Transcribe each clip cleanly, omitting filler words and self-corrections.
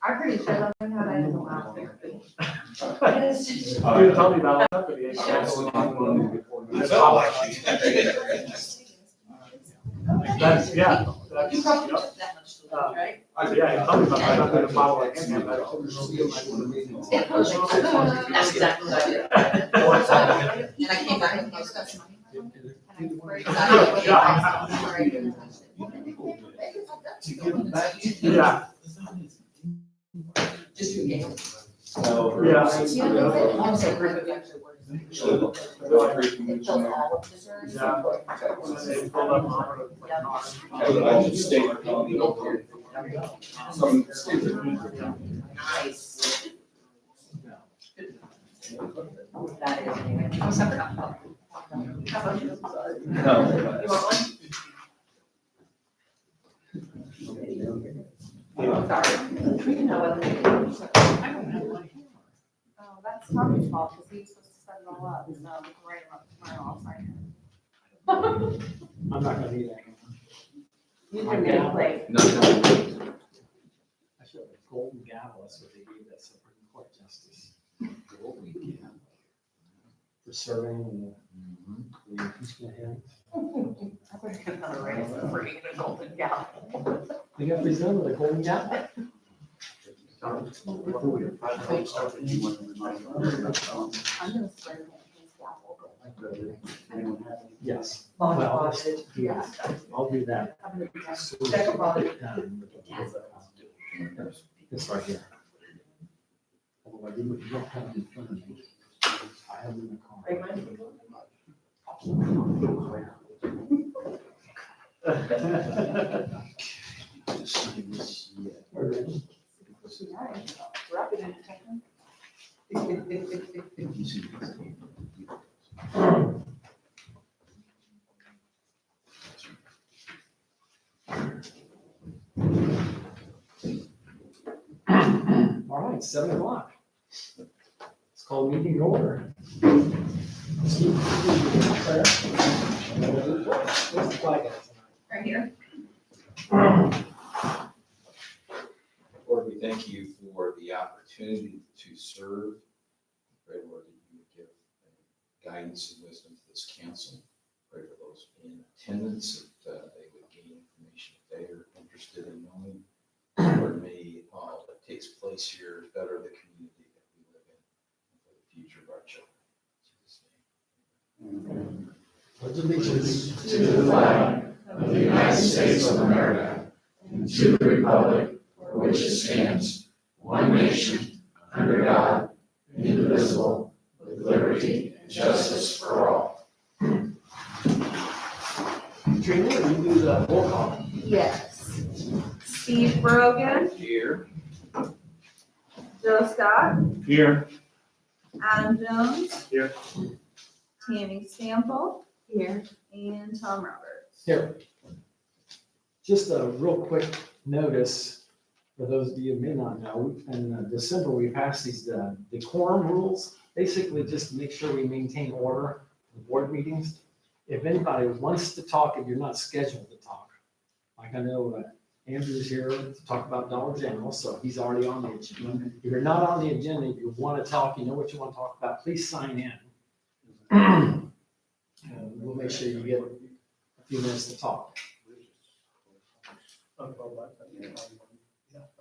I'm pretty sure that's how that is the last year. You told me about that, but yeah. That's, yeah. That's, You probably yep. took that much to lose, right? Yeah, you told me about that. I'm gonna follow it. That's exactly what I did. And I came back and most of that money. And I was very excited. Yeah. Just your game. Yeah. Also, group of actually works. It fills all of the jurors. Yeah. And then they pull up on Nice. That is. I'm separate. How about you? No. You want one? Sorry. You know what? I don't have one. Oh, that's Tommy's fault, because he was supposed to set it all up, so right about tomorrow, I'll sign it. I'm not gonna need that. You can make play. No, no. I should have a golden gavel, that's what they gave that Supreme Court justice. Golden gavel. For serving in the impeachment hearings. I would have another raise for getting a golden gavel. They got presented with a golden gavel. I'm gonna swear his gavel. Yes. Well, Well, yeah. I'll do that. Second body. This right here. Although I didn't, you don't have it in front of me. I have it in the car. Just sign this, yeah. Wrap it in a second. All right, 7:00. It's called meeting to order. Steve, where's the flag at tonight? Right here. Lord, we thank you for the opportunity to serve. Pray, Lord, that you would give guidance and wisdom to this council. Pray for those in attendance that they would gain information that they are interested in knowing. Lord, may all that takes place here better the community that we live in and for the future of our children. In Jesus' name. Pledge allegiance To the flag of the United States of America and to the republic for which it stands, one nation, under God, indivisible, with liberty and justice for all. Trina, will you do the roll call? Yes. Steve Brogan, Here. Joe Scott, Here. Adam Jones. Here. Tammy Sample. Here. And Tom Roberts. Here. Just a real quick notice for those of you who may not know, in December, we passed these decorum rules, basically just to make sure we maintain order in board meetings. If anybody wants to talk, if you're not scheduled to talk, like I know Andrew's here to talk about Dollar General, so he's already on the agenda. If you're not on the agenda, if you want to talk, you know what you want to talk about, please sign in. We'll make sure you get a few minutes to talk.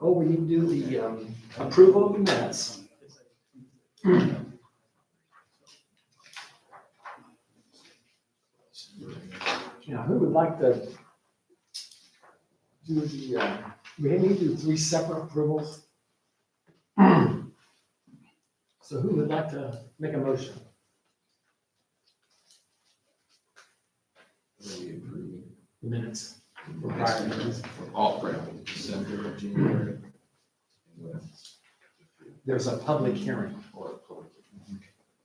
Oh, we need to do the approval of the minutes. Now, who would like to do the, we need to do 3 separate approvals. So who would like to make a motion? The minutes. For prior meetings. All prayer, December, January. There's a public hearing. Or public.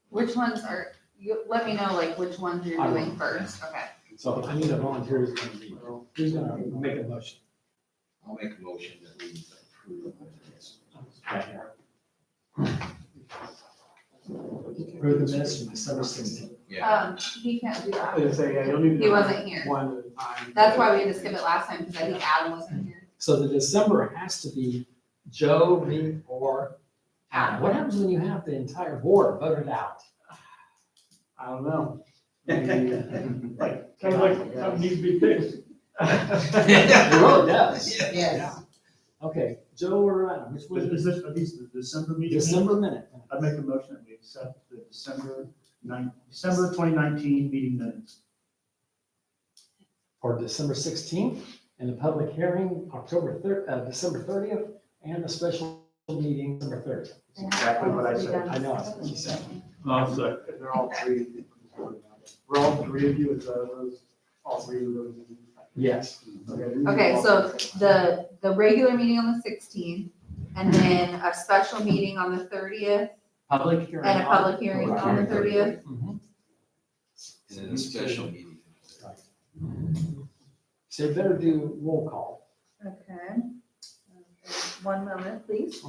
Which ones are, you, let me know like which ones you're I will. doing first, okay? So I need a volunteer who's going to be, who's going to make a motion. I'll make a motion that we approve the minutes. Right here. Approve the minutes from December 16th. Yeah. He can't do I that. was gonna say, yeah, you'll need to. He wasn't here. One at a time. That's why we had to skip it last time, because I think Adam wasn't here. So the December has to be Joe, me, or Adam? What happens when you have the entire board voted out? I don't know. Like, kind of like something needs to be fixed. It really does. Yes. Okay, Joe or Adam, which one? Are these the December meeting? December minute. I'd make a motion that we accept the December 2019 meeting minutes. For December 16th, and the public hearing, December 30th, and the special meeting, December 30th. That's exactly what I said. I know, that's what you said. They're all three. We're all three of you, is those, all three of those? Yes. Okay, so the regular meeting on the 16th, and then a special meeting on the 30th, Public hearing. and a public hearing on the 30th. Mhm. And then a special meeting. So you better do roll call. Okay. One moment, please.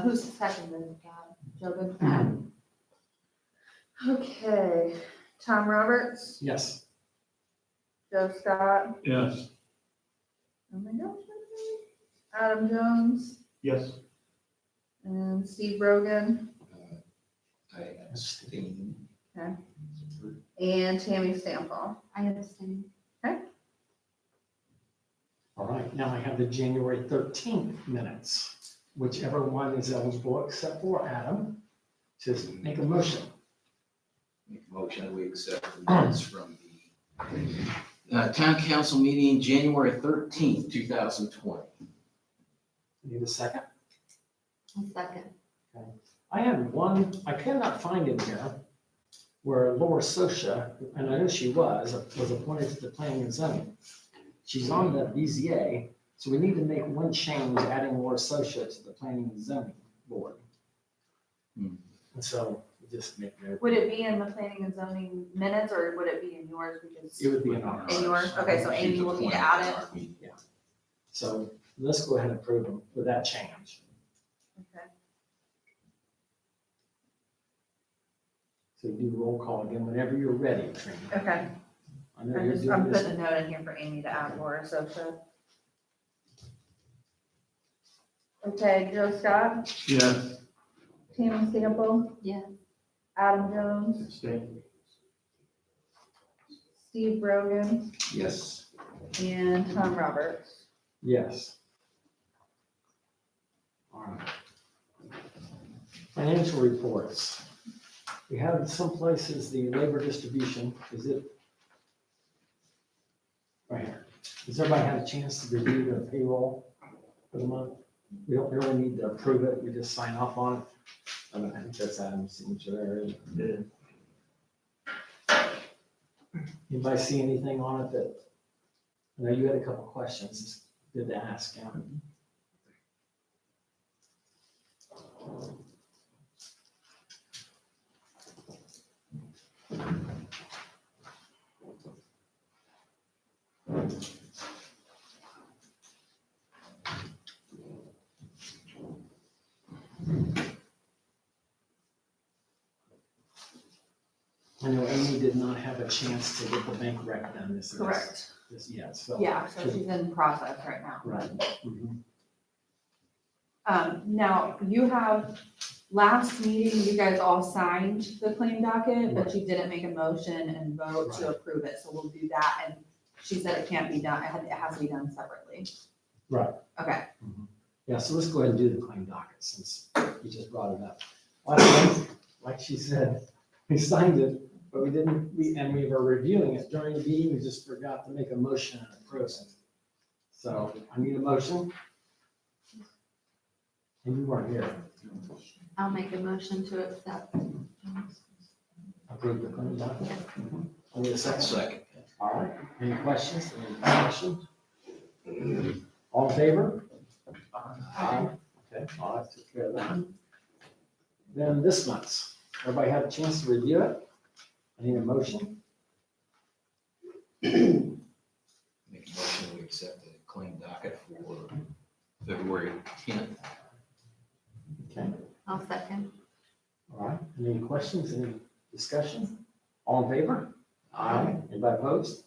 Who's seconded that? Joe Goodman? Okay, Tom Roberts, Yes. Joe Scott, Yes. oh my gosh, Adam Jones, Yes. and Steve Rogan, I abstain. and Tammy Stampall. I abstain. All right, now I have the January 13th minutes, whichever one is eligible except for Adam. Just make a motion. Make a motion that we accept the minutes from the town council meeting, January 13th, 2020. Need a second? Second. I have one, I cannot find in here where Laura Sosha, and I know she was appointed to the planning and zoning. She's on the BZA, so we need to make one change, adding Laura Sosha to the planning and zoning board. Hmm. And so we just make it, Would it be in the planning and zoning minutes, or would it be in yours? Because it would be an honor. In yours? Okay, so Amy will need to add it. So let's go ahead and approve them with that change. Okay. So you do roll call again whenever you're ready, Trina. Okay, I know you're I'm doing this. putting a note in here for Amy to add Laura Sosha. Okay, Joe Scott, Yes. Tammy Sample. Yes. Adam Jones, Abstain. Steve Rogan, Yes. and Tom Roberts. Yes. All right. Financial reports. We have in some places the labor distribution, is it? Right here. Does everybody have a chance to review the payroll for the month? We don't really need to approve it, we just sign off on it. I think that's Adam's signature there, isn't it? Anybody see anything on it that, I know you had a couple questions, it's good to ask, yeah. I know Amy did not have a chance to get the bank rec done this. Correct. This yet, so. Yeah, so she's in process right now. Right. Mhm. Now, you have, last meeting, you guys all signed the claim docket, but you didn't make a motion and vote to Right. approve it, so we'll do that, and she said it can't be done, it has to be done separately. Right. Okay, Yeah, so let's go ahead and do the claim docket since you just brought it up. Like she said, we signed it, but we didn't, and we were reviewing it during the meeting, we just forgot to make a motion and approve it. So I need a motion. And you weren't here. I'll make a motion to accept. Approve the claim docket. I need a second. Second. All right, any questions, any discussion? All in favor? Aye. Okay, all right, took care of that. Then this month's, everybody had a chance to review it? I need a motion. Make a motion to accept the claim docket for February 10th. Okay, I'll second. all right, any questions, any discussion? All in favor? Aye. Anybody opposed?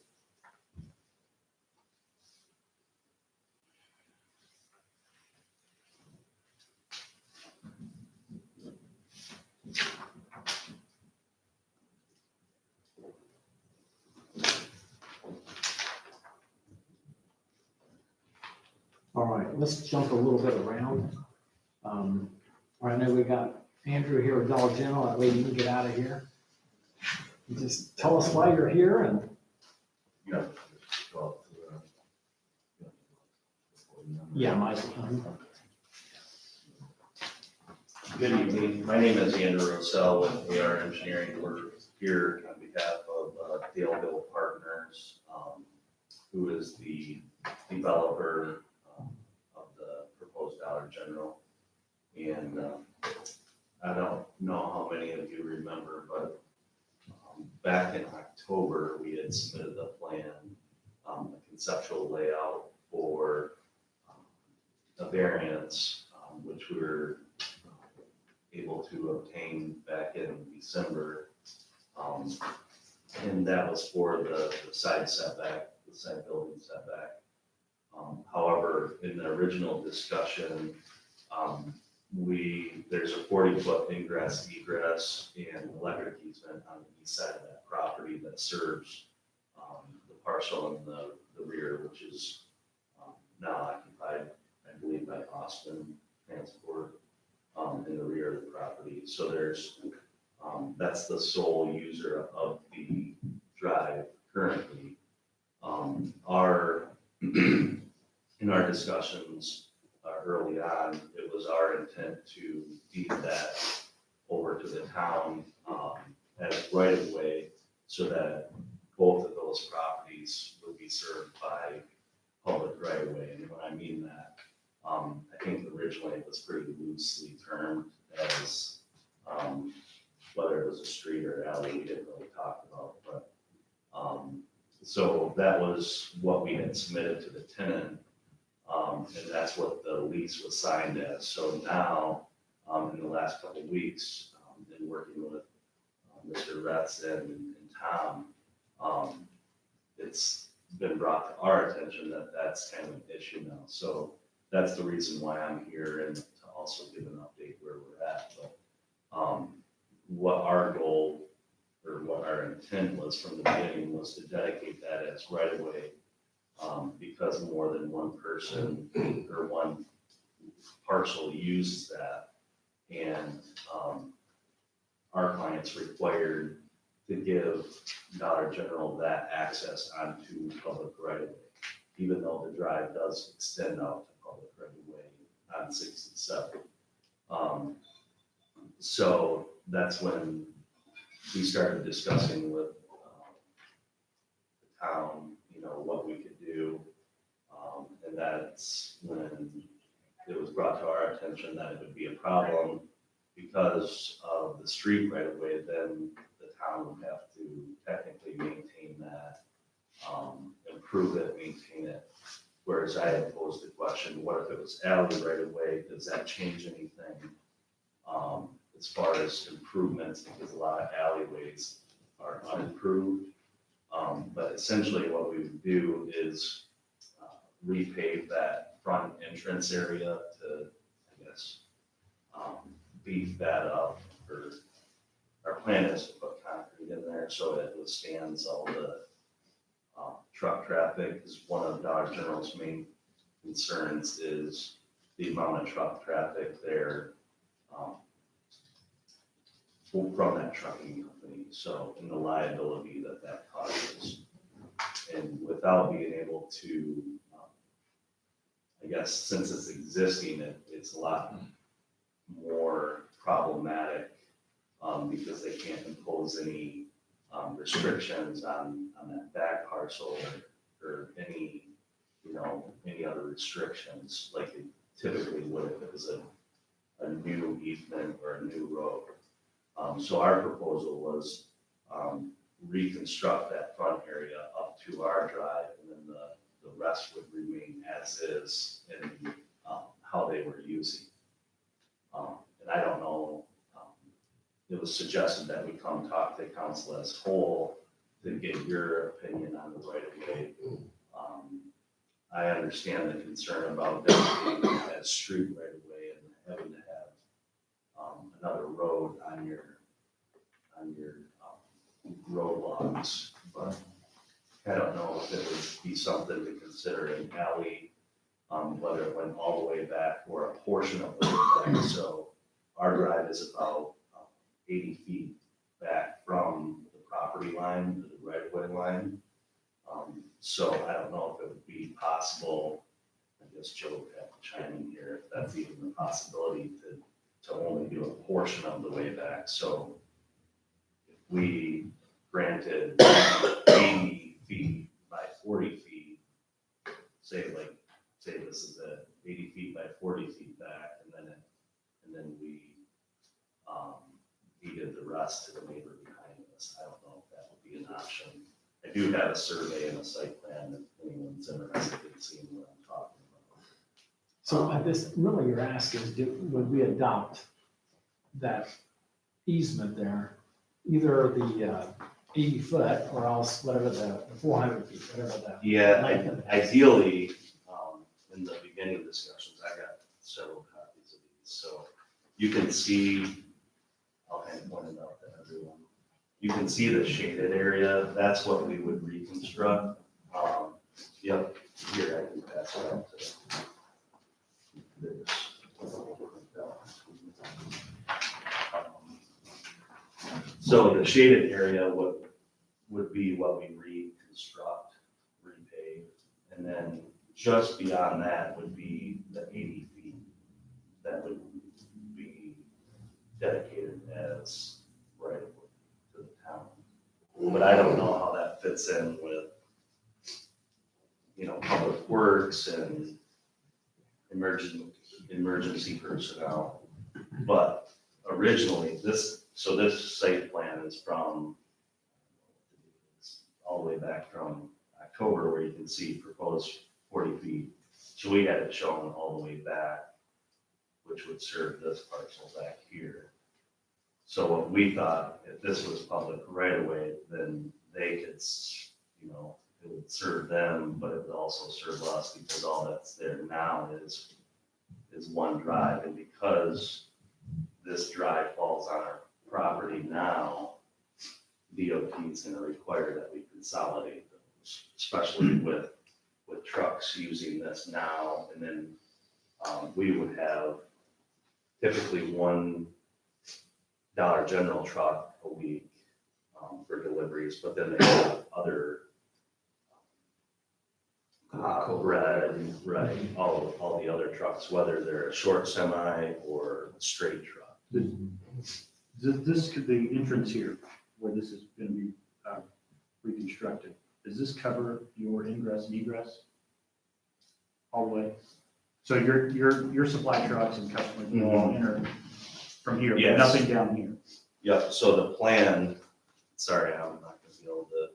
let's jump a little bit around. I know we got Andrew here with Dollar General, that way you can get out of here. You just tell us why you're here and. Yeah, my. Good evening. My name is Andrew Rossell with AR Engineering. We're here on behalf of Daleville Partners, who is the developer of the proposed Dollar General. And I don't know how many of you remember, but back in October, we had submitted a plan, a conceptual layout for a variance, which we were able to obtain back in December. And that was for the side setback, the side building setback. However, in the original discussion, there's a 40-foot ingress, egress, and electric easement on the east side of that property that serves the parcel in the rear, which is now occupied, I believe, by Austin Transport in the rear of the property. So there's, that's the sole user of the drive currently. In our discussions early on, it was our intent to deed that over to the town as right of way so that both of those properties would be served by public right of way. And when I mean that, I think originally it was pretty loosely termed as whether it was a street or alley, we didn't really talk about, but so that was what we had submitted to the tenant, and that's what the lease was signed as. So now, in the last couple of weeks, in working with Mr. Retz and Tom, it's been brought to our attention that that's kind of an issue now. So that's the reason why I'm here, and to also give an update where we're at. But what our goal or what our intent was from the beginning was to dedicate that as right of way, because more than one person or one parcel uses that, and our clients required to give Dollar General that access onto public right of way, even though the drive does extend out to public right of way on 67. So that's when we started discussing with the town, what we could do. And that's when it was brought to our attention that it would be a problem because of the street right of way. Then the town would have to technically maintain that, improve it, maintain it. Whereas I had posed the question, what if it was alley right of way? Does that change anything as far as improvements? Because a lot of alleyways are unimproved. But essentially what we would do is repave that front entrance area to, I guess, beef that up. Or our plan is to put concrete in there so it withstands all the truck traffic. Because one of Dollar General's main concerns is the amount of truck traffic there from that trucking company. So, and the liability that causes. And without being able to, I guess, since it's existing, it's a lot more problematic because they can't impose any restrictions on that back parcel or any, any other restrictions like it typically would if it was a new easement or a new road. So our proposal was reconstruct that front area up to our drive, and then the rest would remain as is in how they were using. And I don't know, it was suggested that we come talk to council as whole to get your opinion on the right of way. I understand the concern about designating as street right of way and having to have another road on your road logs, but I don't know if it would be something to consider an alley whether it went all the way back or a portion of the way back. So our drive is about 80 feet back from the property line, to the right-of-way line. So I don't know if it would be possible, I guess Joe would have to chime in here, if that's even a possibility to only do a portion of the way back. So if we granted 80 feet by 40 feet, say this is at 80 feet by 40 feet back, and then we deeded the rest to the neighbor behind us. I don't know if that would be an option. I do have a survey and a site plan if anyone's interested in seeing what I'm talking about. So this, really your ask is, would we adopt that easement there, either the 80 foot or else whatever the 400 feet, whatever the. Yeah, length of it is. ideally, in the beginning discussions, I got several copies of these, so you can see, I'll kind of point it out to everyone. You can see the shaded area, that's what we would reconstruct. Yep, here, I can pass it out to this. So the shaded area would be what we reconstruct, repave, and then just beyond that would be the 80 feet that would be dedicated as right of way to the town. But I don't know how that fits in with, public works and emergency personnel. But originally, this site plan is from all the way back from October, where you can see proposed 40 feet. So we had it shown all the way back, which would serve this parcel back here. So what we thought, if this was public right away, then they could, it would serve them, but it would also serve us, because all that's there now is one drive. And because this drive falls on our property now, DOT is going to require that we consolidate those, especially with trucks using this now. And then we would have typically one Dollar General truck a week for deliveries, but then they have other right, all the other trucks, whether they're a short semi or a straight truck. The entrance here, where this is going to be reconstructed, does this cover your ingress and egress all the way? So your supply trucks and customers will all enter from here, but Yes. nothing down here? Yep, so the plan, sorry, I'm not gonna be able to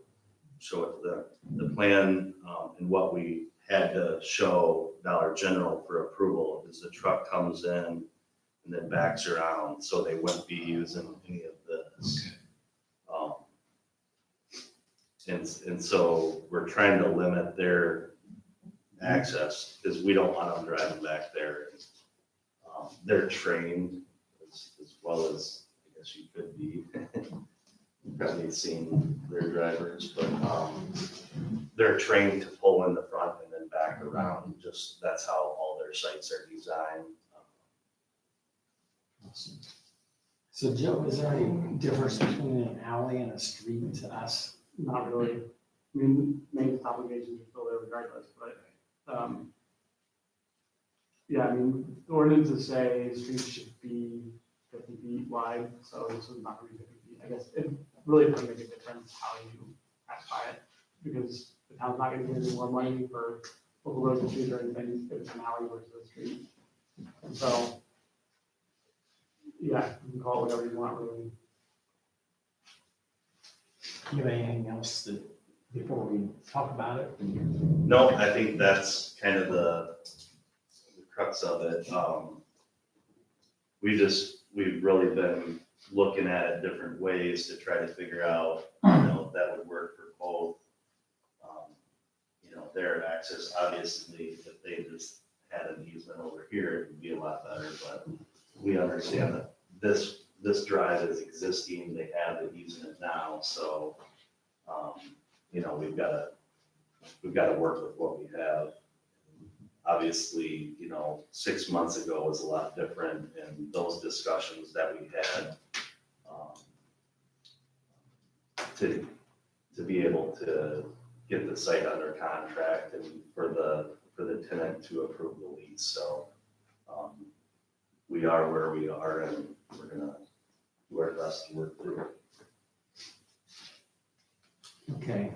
show it to the plan, and what we had to show Dollar General for approval is the truck comes in and then backs around, so they wouldn't be using any of this. And so we're trying to limit their access, because we don't want them driving back there. They're trained as well as, I guess you could be. You've probably seen their drivers, but they're trained to pull in the front and then back around. Just, that's how all their sites are designed. So Joe, is there any difference between an alley and a street to us? Not really. I mean, maintenance obligations are still there regardless, but, yeah, I mean, the ordinances say streets should be 50 feet wide, so this is not gonna be 50 feet. I guess it really doesn't make a difference how you pass by it, because the town's not gonna give any more money for local roads and streets or anything, if it's an alley versus a street. And so, yeah, you can call it whatever you want, really. Do you have anything else before we talk about it? No, I think that's kind of the crux of it. We've really been looking at it different ways to try to figure out, that would work for both. Their access, obviously, if they just had an easement over here, it would be a lot better, but we understand that this drive is existing, they have the easement now, so, we've got to work with what we have. obviously, 6 months ago was a lot different, and those discussions that we had, to be able to get the site under contract and for the tenant to approve the lease, so, we are where we are, and we're gonna do our best to work through it. Okay.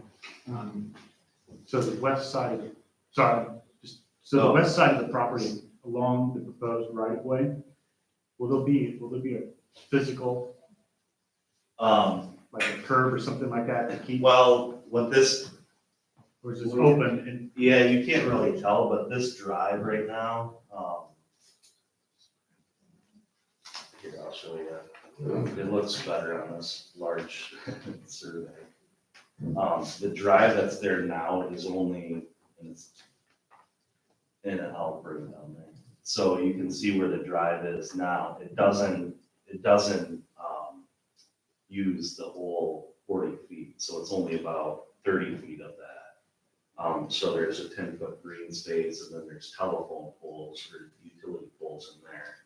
So the west side, the west side of the property along the proposed right of way, will there be a physical, like a curb or something like that to keep, Well, what this, or is this open and, yeah, you can't really tell, but this drive right now, here, I'll show you. It looks better on this large survey. The drive that's there now is only, and I'll bring it down there. So you can see where the drive is now. It doesn't use the whole 40 feet, so it's only about 30 feet of that. So there's a 10-foot green space, and then there's telephone poles or utility poles in there.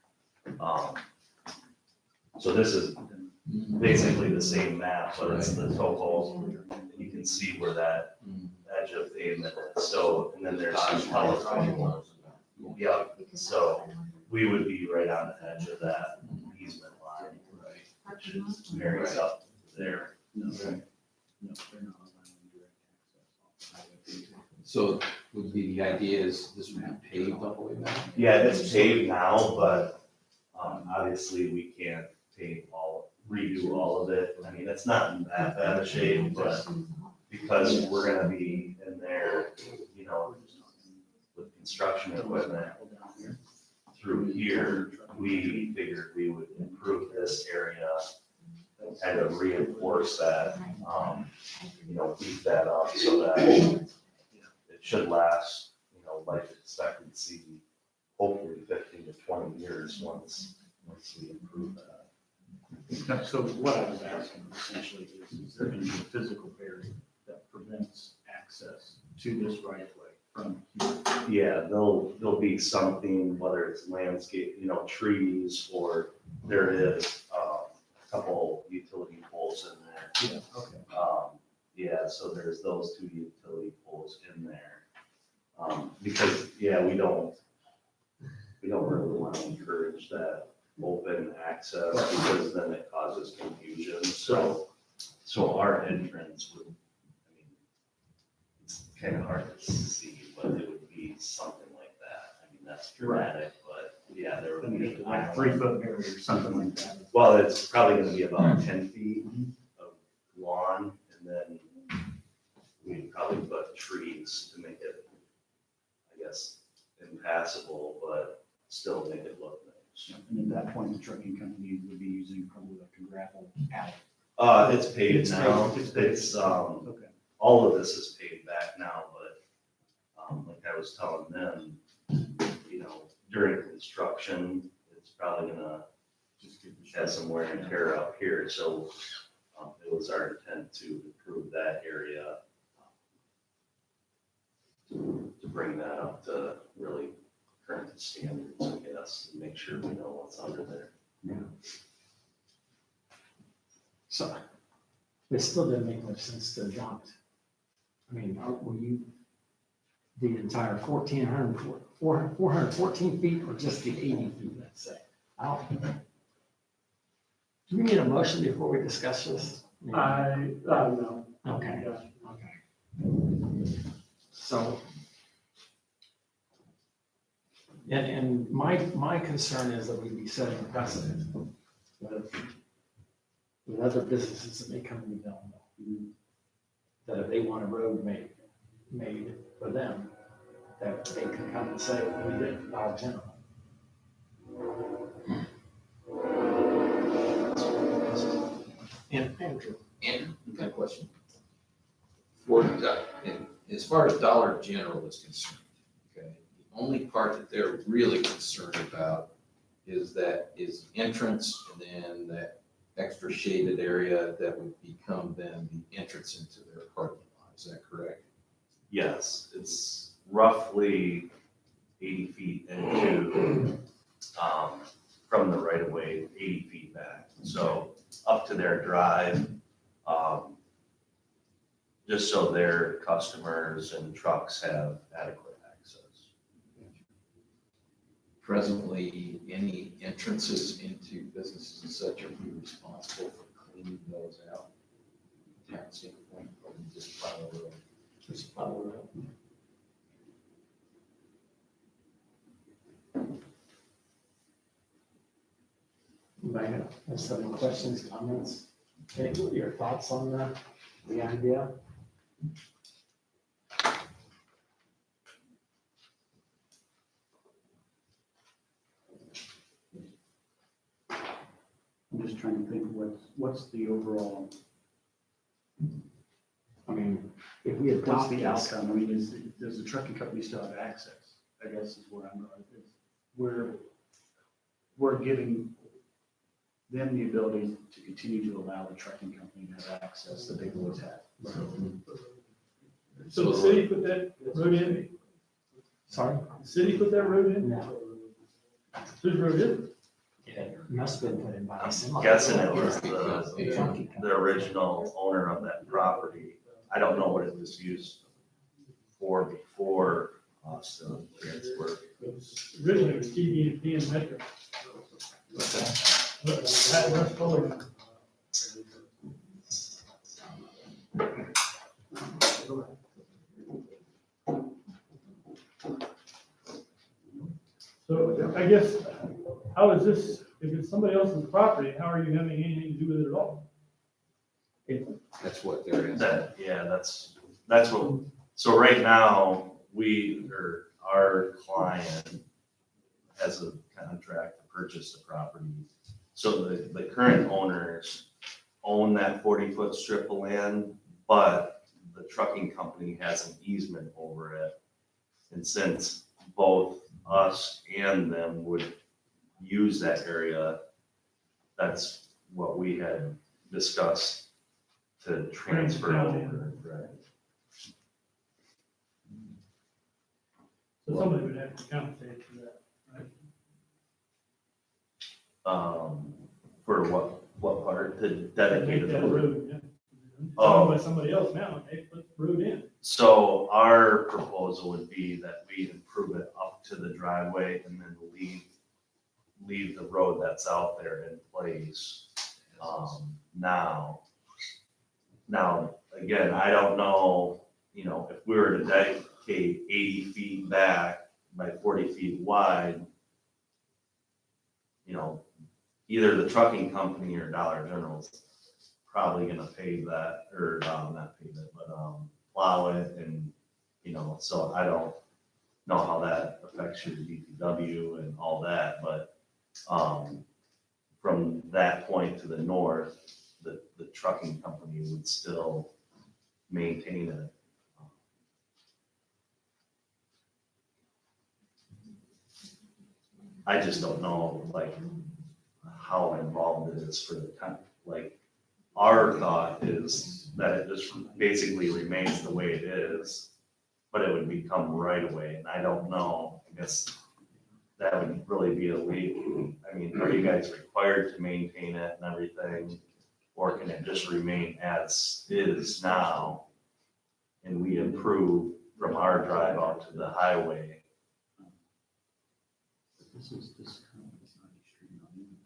So this is basically the same map, but it's the topo. You can see where that edge of pavement is. So, and then there's some telephone poles. Yeah, so we would be right on the edge of that easement line, which is marries up there. no, they're not allowing direct access. So would be, the idea is this would be paved all the way back? Yeah, it's paved now, but obviously we can't redo all of it. I mean, it's not in that bad a shape, but because we're gonna be in there, with construction equipment through here, we figured we would improve this area and kind of reinforce that, beef that up so that it should last, life expectancy, hopefully 15 to 20 years once we improve that. So what I was asking essentially is there going to be a physical barrier that prevents access to this right of way from here? Yeah, there'll be something, whether it's landscape, trees, or there is a couple utility poles in there. Yeah, okay. Yeah, so there's those 2 utility poles in there. Because, yeah, we don't really want to encourage that open access because then it causes confusion. So our entrance would, it's kind of hard to see, but it would be something like that. I mean, that's dramatic, but yeah, there would be. Like 3-foot barrier or something like that. Well, it's probably gonna be about 10 feet of lawn, and then we'd probably put trees to make it, I guess, impassable, but still make it look nice. And at that point, the trucking company would be using probably like a gravel alley. It's paved It's now. paved. It's, Okay. all of this is paid back now, but, like I was telling them, during construction, it's probably gonna Just give the have some wear and tear up here, so, it was our intent to improve that area, to bring that up to really current standards, I guess, and make sure we know what's under there. So it still didn't make much sense to adopt. I mean, were you the entire 414 feet or just the 80 feet, let's say? Do we need a motion before we discuss this? No. Okay, Yeah. okay. So, and my concern is that we'd be setting a precedent with other businesses that may come in Belleville, that if they want a road made for them, that they can come and say, we did Dollar General. And Andrew. Andrew, got a question. As far as Dollar General is concerned, okay, the only part that they're really concerned about is entrance and then that extra shaded area that would become then the entrance into their parking lot. Is that correct? Yes, it's roughly 80 feet into, from the right of way, 80 feet back. So up to their drive, just so their customers and trucks have adequate access. Presently, any entrances into businesses and such are we responsible for cleaning those out? Town standpoint, or we just follow the road? Just follow it up. Anybody have some questions, comments? Okay, what are your thoughts on the idea? I'm just trying to think what's the overall, I mean, if we what's adopt the this, outcome? I mean, does the trucking company still have access? I guess is where I'm going. We're giving them the ability to continue to allow the trucking company to have access that they've always had. So the city put that road in? sorry? The city put that road in? No, Whose road is it? it must have been put in by I'm a semi. guessing it was Trucking the company. original owner of that property. I don't know what it was used for before Austin transferred. Originally it was TB and Metro. That's totally. So I guess, how is this, if it's somebody else's property, how are you having anything to do with it at all? That's what they're asking. That's what, so right now, our client has a contract to purchase the property. So the current owners own that 40-foot strip of land, but the trucking company has an easement over it. And since both us and them would use that area, that's what we had discussed to transfer over. Right. So somebody would have to compensate for that, right? For what part, to Make dedicate that the road? road, yeah. It's Oh. owned by somebody else now, they put the road in. So our proposal would be that we improve it up to the driveway and then leave the road that's out there in place. Now, again, I don't know, if we were to dedicate 80 feet back by 40 feet wide, either the trucking company or Dollar General's probably gonna pave that, or, not pave it, but, plow it and, so I don't know how that affects your DPW and all that, but, from that point to the north, the trucking company would still maintain it. I just don't know, how involved it is for the our thought is that it just basically remains the way it is, but it would become right away, and I don't know, I guess that would really be illegal. I mean, are you guys required to maintain it and everything? Or can it just remain as is now? And we improve from our drive out to the highway?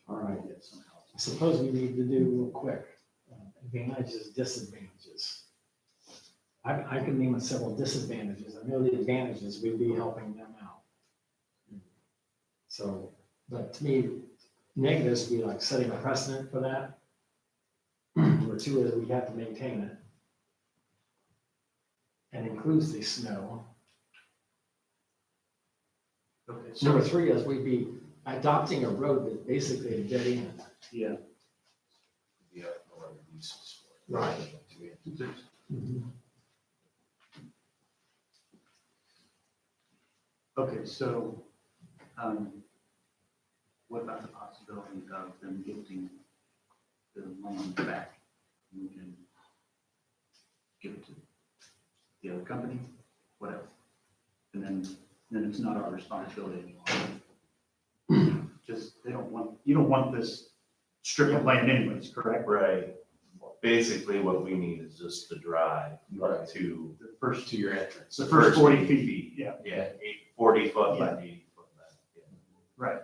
All right. I suppose we need to do real quick, advantages, disadvantages. I can name several disadvantages. I know the advantages, we'd be helping them out. So, but to me, negatives would be like setting a precedent for that. Number two is we have to maintain it. And includes the snow. Okay, so, Number three is we'd be adopting a road that's basically a dead end. yeah, Yeah, no other uses for it. Right. okay, so, what about the possibility of them gifting the land back? We can give it to the other company, whatever. And then then it's not our responsibility anymore. Just, you don't want this strip of land anyways, correct? Right. Basically, what we need is just the drive Right. to, The first, To your entrance. it's the first 40 80 feet, yeah, yeah, 40 foot by Yeah. 80 foot back. Yeah. right.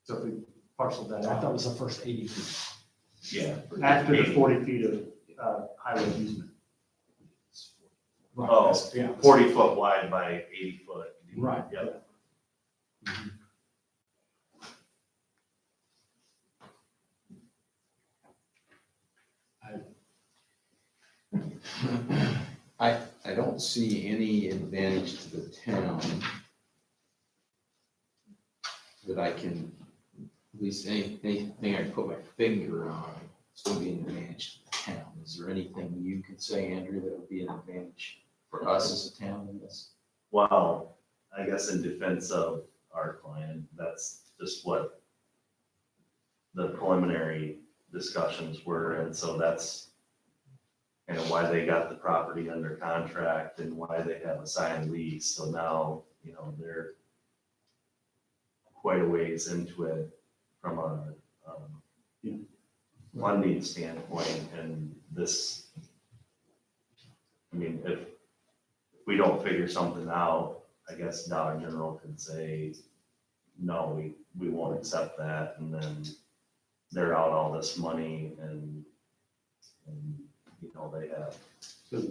So if we parceled that I thought it out, was the first 80 feet. Yeah. after the 80. 40 feet of highway easement. Right, Oh, that's- yeah. 40 foot wide by 80 foot. Right. Yep. I don't see any advantage to the town that I can, at least anything I can put my finger on, it's going to be an advantage to the town. Is there anything you could say, Andrew, that would be an advantage for us as a town in this? Well, I guess in defense of our client, that's just what the preliminary discussions were, and so that's kind of why they got the property under contract and why they have a signed lease. So now, they're quite a ways into it from a funding standpoint, and this, I mean, if we don't figure something out, I guess Dollar General could say, no, we won't accept that, and then they're out all this money and they have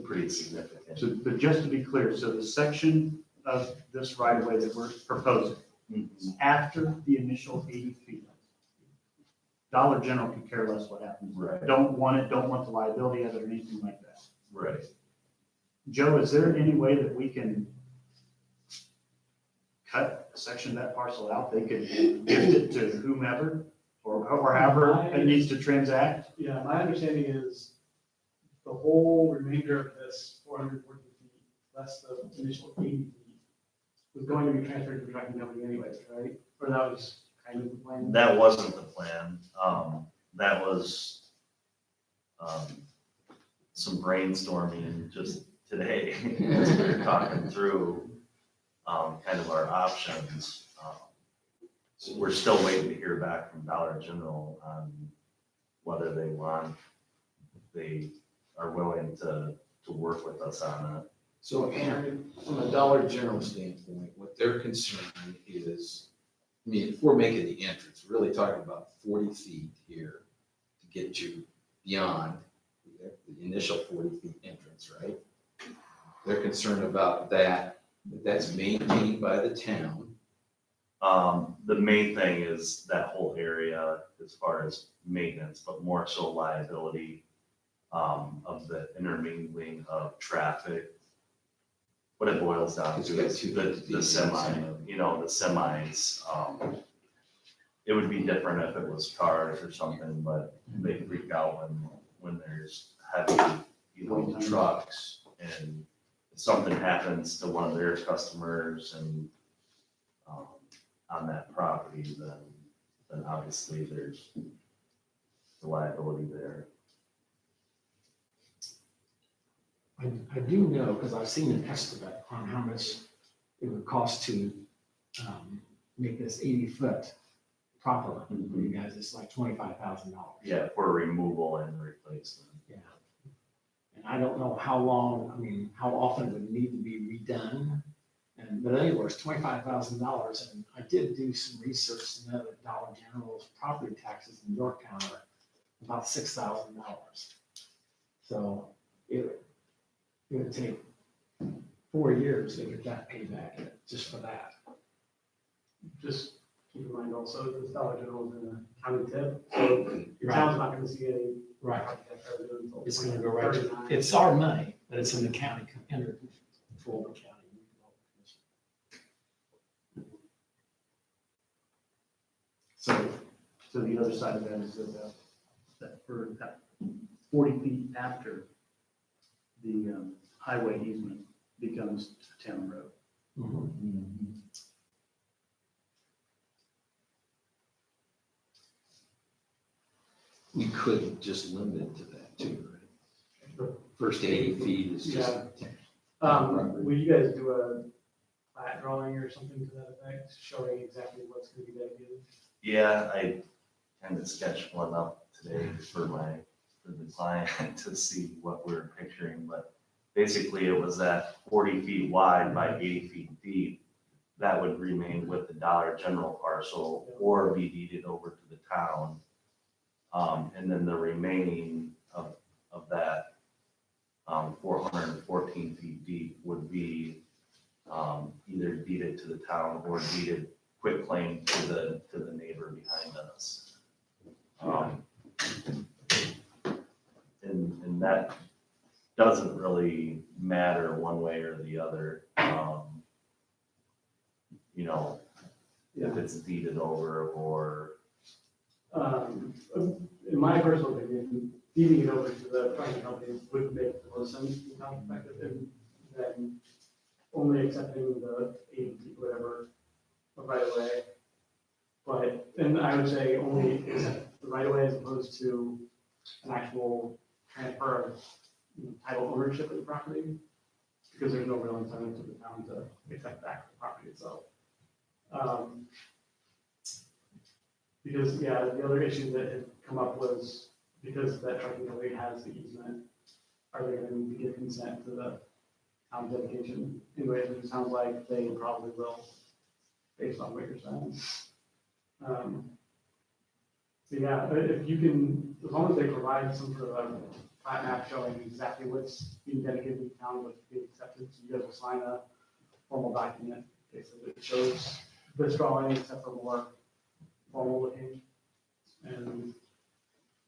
pretty significant. So, but just to be clear, so the section of this right of way that we're proposing, Mhm. after the initial 80 feet, Dollar General can care less what happens. Right. Don't want it, don't want the liability of it or anything like that. Right. Joe, is there any way that we can cut a section of that parcel out? They could gift it to whomever or however it needs to transact? Yeah, my understanding is the whole remainder of this 440 feet, less the initial 80 feet, was going to be transferred to the trucking company anyways, right? Or that was kind of the plan? That wasn't the plan. That was some brainstorming just today as we were talking through kind of our options. So we're still waiting to hear back from Dollar General on whether they are willing to work with us on it. So, Andrew, from a Dollar General standpoint, what their concern is, I mean, if we're making the entrance, we're really talking about 40 feet here to get you beyond the initial 40 feet entrance, right? They're concerned about that's maintained by the town. The main thing is that whole area as far as maintenance, but more so liability of the intermingling of traffic. What it boils down to is the semis. It would be different if it was cars or something, but they freak out when there's heavy, trucks, and if something happens to one of their customers and on that property, then obviously there's the liability there. I do know, because I've seen an estimate on how much it would cost to make this 80-foot properly for you guys. It's like $25,000. Yeah, for removal and replacement. Yeah. And I don't know how long, how often it would need to be redone. But anyway, it's $25,000. And I did do some research to know that Dollar General's property taxes in Yorktown are about $6,000. So it would take 4 years to get that payback just for that. Just keep in mind also, this Dollar General is in a county tip, so your town's not gonna see any. Right. Until It's gonna go right to, 2039. it's our money, but it's in the county, under control of the county. So the other side of that is that for that 40 feet after the highway easement becomes a town road. We could just limit it to that too, right? First 80 feet is just. Will you guys do plat drawing or something to that effect, showing exactly what's gonna be dedicated? Yeah, I kind of sketched one up today for the client to see what we're picturing, but basically it was that 40 feet wide by 80 feet deep. That would remain with the Dollar General parcel or be deeded over to the town. And then the remaining of that 414 feet deep would be either deeded to the town or deeded quitclaim to the neighbor behind us. And that doesn't really matter one way or the other. You know, if it's deeded over or, In my personal opinion, deeding it over to the private company would make the most sense, from cost perspective, than only accepting the 80 feet, whatever, of right of way. But, and I would say only accept the right of way as opposed to an actual transfer of title ownership of the property, because there's no real incentive to the town to accept back the property itself. Because, yeah, the other issue that had come up was, because that trucking company has the easement, are they gonna need to give consent to the town dedication? Anyway, it sounds like they probably will, based on what you're saying. So yeah, if you can, as long as they provide some sort of plat map showing exactly what's being dedicated to the town, what's being accepted, so you guys will sign a formal document, basically, that shows this drawing except for more formal looking. And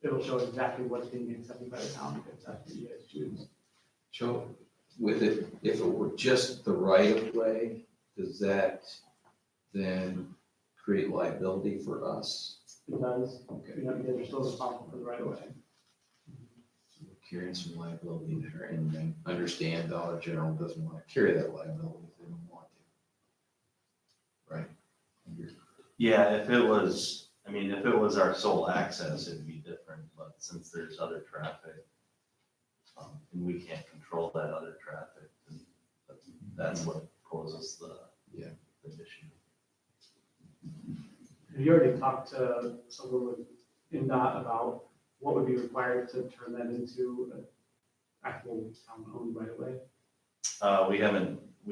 it'll show exactly what's being accepted by the town, if that's what you guys choose. So with it, if it were just the right of way, does that then create liability for us? It does, Okay, you know, you guys are still responsible for the right of way. carrying some liability there, and then understand Dollar General doesn't want to carry that liability if they don't want to. Right? yeah, if it was, I mean, if it was our sole access, it'd be different, but since there's other traffic, and we can't control that other traffic, then that's what poses the issue. Have you already talked to someone with NDOT about what would be required to turn that into an actual town-owned right of way? We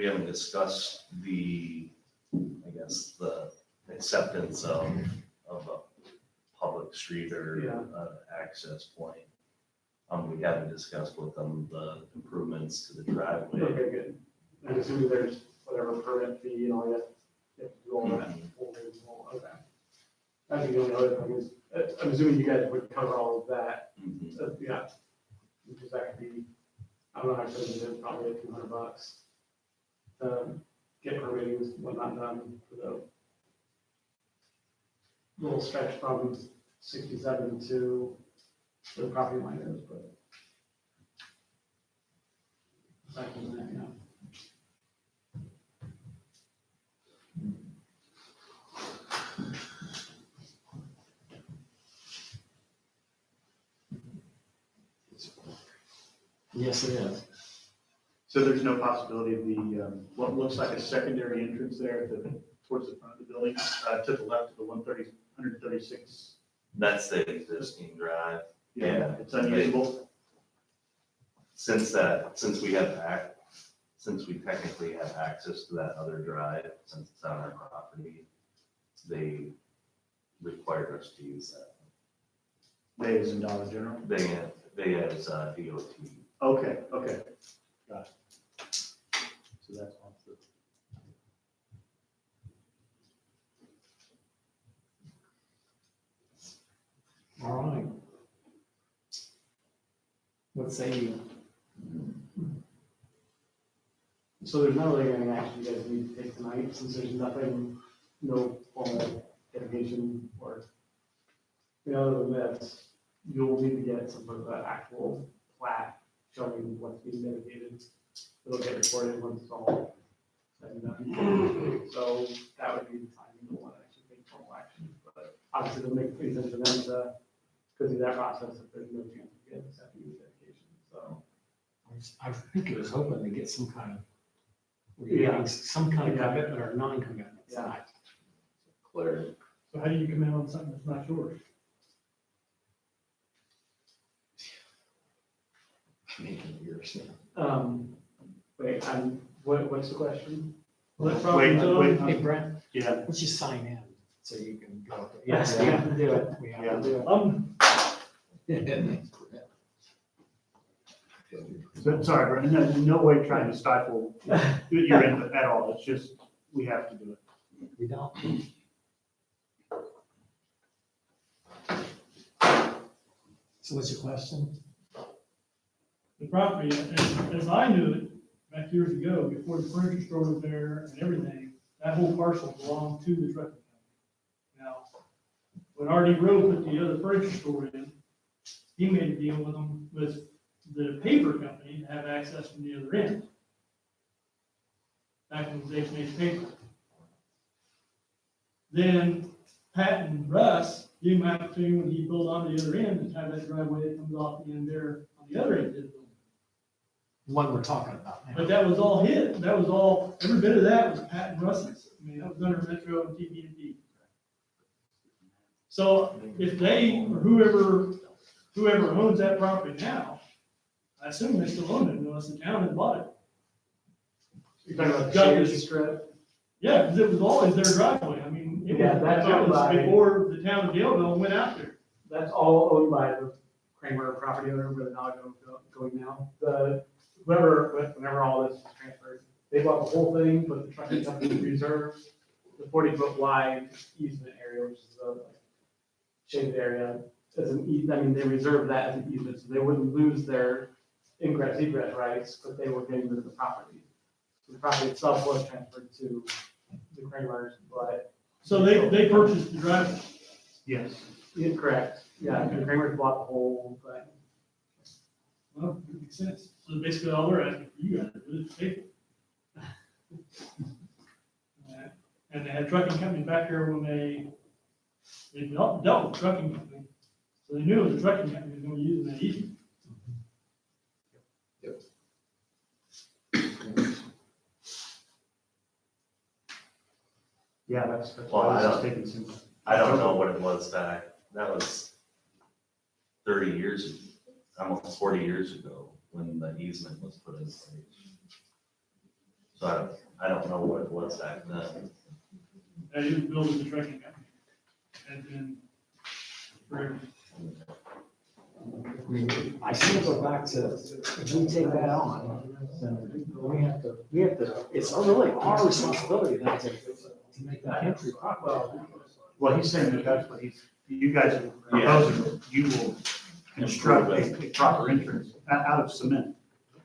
haven't discussed the, I guess, the acceptance of a public street or access point. We haven't discussed with them the improvements to the driveway. Okay, good. I'm assuming there's whatever permit fee and all that, you have to do all that. Okay. I think the only other thing is, I'm assuming you guys would cover all of that, Mhm. yeah. Because that could be, I don't know how expensive it is, probably $200. Get permitting, whatnot done for the little stretch from 67 to where the property line is, but. Aside from that, yeah. Yes, it is. So there's no possibility of the, what looks like a secondary entrance there towards the front of the building, to the left of the 136. That's the existing drive. Yeah. It's unusable. Since we technically have access to that other drive, since it's on our property, they required us to use that. They is in Dollar General. They as DOT. Okay, got it. So that's off the. All right. What say you? So there's not really any action you guys need to take tonight, since there's nothing, no formal dedication or, other than this, you'll need to get some sort of an actual plat showing what's being dedicated. It'll get recorded once it's all said and done. So that would be the time you'll want to actually take formal action, but obviously it doesn't make any sense for them to go through that process if there's no chance of getting accepting the dedication, so. I think it was hoping to get some kind of We're getting some kind of commitment or non-commitment Yeah. tonight. Clarity. So how do you come in on something that's not yours? Making yours. Wait, what's the question? Well, that property, Wait, Hey, Brent, Yeah, let's just sign in so you can go. Yes, we have to do it. We Yeah. have to do it. sorry, Brent, in no way trying to stifle your input at all. It's just, we have to do it. We don't. So what's your question? the property, as I knew it, back years ago, before the furniture store was there and everything, that whole parcel belonged to the trucking company. Now, when R.D. Rowe put the other furniture store in, he made a deal with them, with the paper company to have access from the other end. Back when they made paper. Then Pat and Russ gave him opportunity when he built on the other end to have that driveway that comes off the end there on the other end of the building. What we're talking about now. But that was all his, that was all, every bit of that was Pat and Russ's. I mean, that was under Metro and TB. So if they, or whoever owns that property now, I assume they still own it unless the town had bought it. You're talking about the Got shaded this- strip? Yeah, because it was always their driveway. I mean, it Yeah, that's owned was by- before the town of Daleville went out there. That's all owned by the Kramer property owner where the dog going now. Whenever all this is transferred, they bought the whole thing, but the trucking company reserved the 40-foot wide easement area, which is the like, shaded area, as an I mean, they reserved that as an easement, so they wouldn't lose their ingress egress rights, but they were getting rid of the property. So the property itself was transferred to the Kramers, but. So they purchased the driveway. Yes. Incorrect, yeah, the Kramers bought the whole thing. Well, that makes sense. So basically all they're asking for you guys to do is pay. And they had trucking company back here when they dealt with trucking company. So they knew it was a trucking company was gonna be using that easement. Yeah, that's Well, why I I was don't- taking some. I don't know what it was back, that was 30 years, almost 40 years ago, when the easement was put in place. So I don't know what it was back then. And he was building the trucking company. And then forever. I still go back to, if we take that on, then we have to, it's really our responsibility then to make that entry proper. Well, he's saying that that's what you guys are proposing, you will construct a proper entrance out of cement,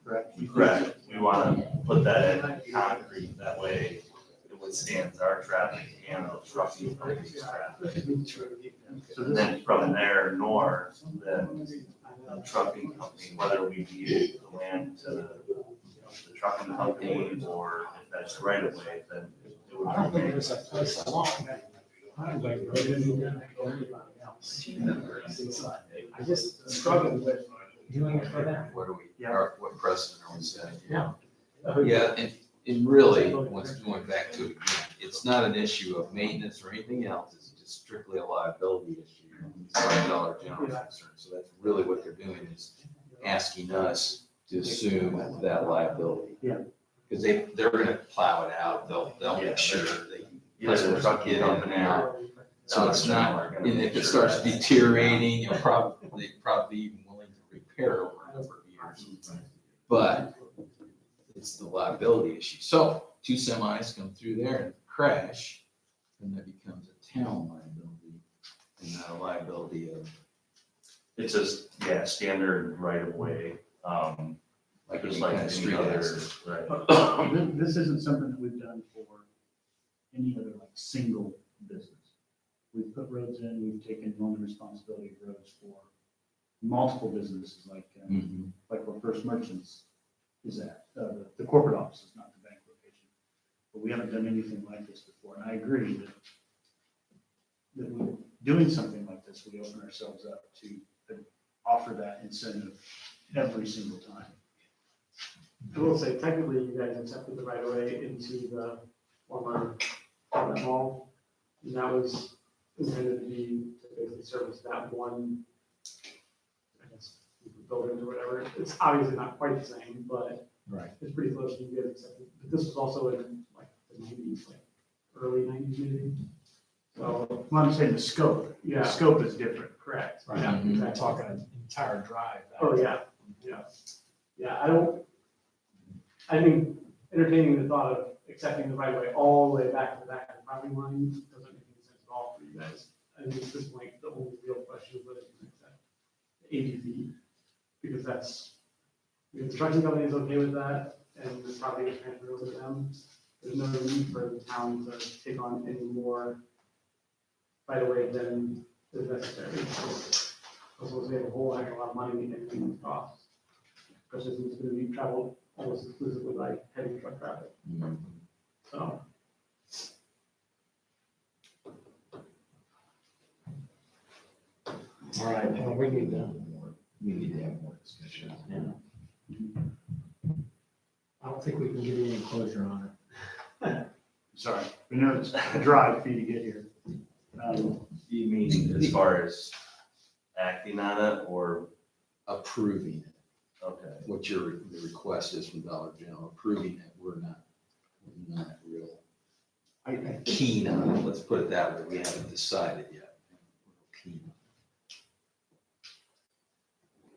correct? Correct, we want to put that in concrete, that way it withstands our traffic and the trucking company's traffic. So And this, then from there north, then the trucking company, whether we deed the land to the trucking company or if that's right of way, then it would I don't think remain. there's a place I want. I don't think there's anybody else. I just struggle with doing it for them. What are we, Yeah. what precedent are we setting? Yeah. Yeah, and really, once going back to it again, it's not an issue of maintenance or anything else, it's just strictly a liability issue. It's like Dollar General's concern, so that's really what they're doing is asking us to assume that liability. Yeah. Because they're gonna plow it out, they'll Yeah, make sure they can Either let the the truck get up and out. So it's not, Dollar General are and gonna if it make starts sure that- deteriorating, you'll probably even willing to repair over a number of years. But it's the liability issue. So two semis come through there and crash, and that becomes a town liability and not a liability of, It's just, yeah, standard right of way, like just any like kind of any street other, accident. right. this isn't something that we've done for any other like single business. We've put roads in, we've taken on the responsibility of roads for multiple businesses, like where First Merchants is at. The corporate office is not the bank location. But we haven't done anything like this before, and I agree that we, doing something like this, we open ourselves up to offer that incentive every single time. I will say technically you guys accepted the right of way into the former outlet mall. And that was intended to be, to basically service that one, I guess, building or whatever. It's obviously not quite the same, but Right. it's pretty close to you guys accepted. But this was also in like the 90s, like early 90s maybe. So, Well, I'm saying the scope. yeah, The scope is different. correct. Right. Yeah, We're exactly. talking an entire drive. Oh, yeah, yeah. Yeah, I think entertaining the thought of accepting the right of way all the way back to the back of the property line doesn't make any sense at all for you guys. I think at this point, the only real question is whether you can accept 80 feet, because that's, the construction company is okay with that, and the property is transferred over to them. There's no need for the town to take on any more right of way than is necessary. Also, we have a whole heck of a lot of money in costs, especially since it's going to be traveled almost exclusively by heavy truck traffic. So, All right, well, we need to, We need to have more discussion. I don't think we can give you any closure on it. Sorry, we know it's a drive for you to get here. You mean as far as acting on it or, Approving it, okay. what the request is from Dollar General, approving it, we're not real I keen on it, let's put it that way, we haven't decided yet. We're keen.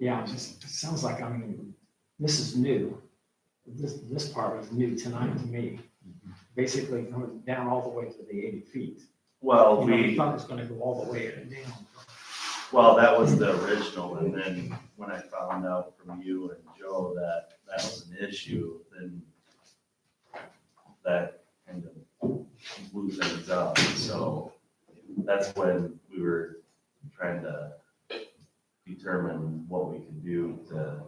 Yeah, it sounds like, I mean, this is new. This part was new tonight to me. Basically coming down all the way to the 80 feet. Well, You know, we we, thought it was gonna go all the way down. well, that was the original, and then when I found out from you and Joe that that was an issue, then that kind of blew things up, so that's when we were trying to determine what we can do to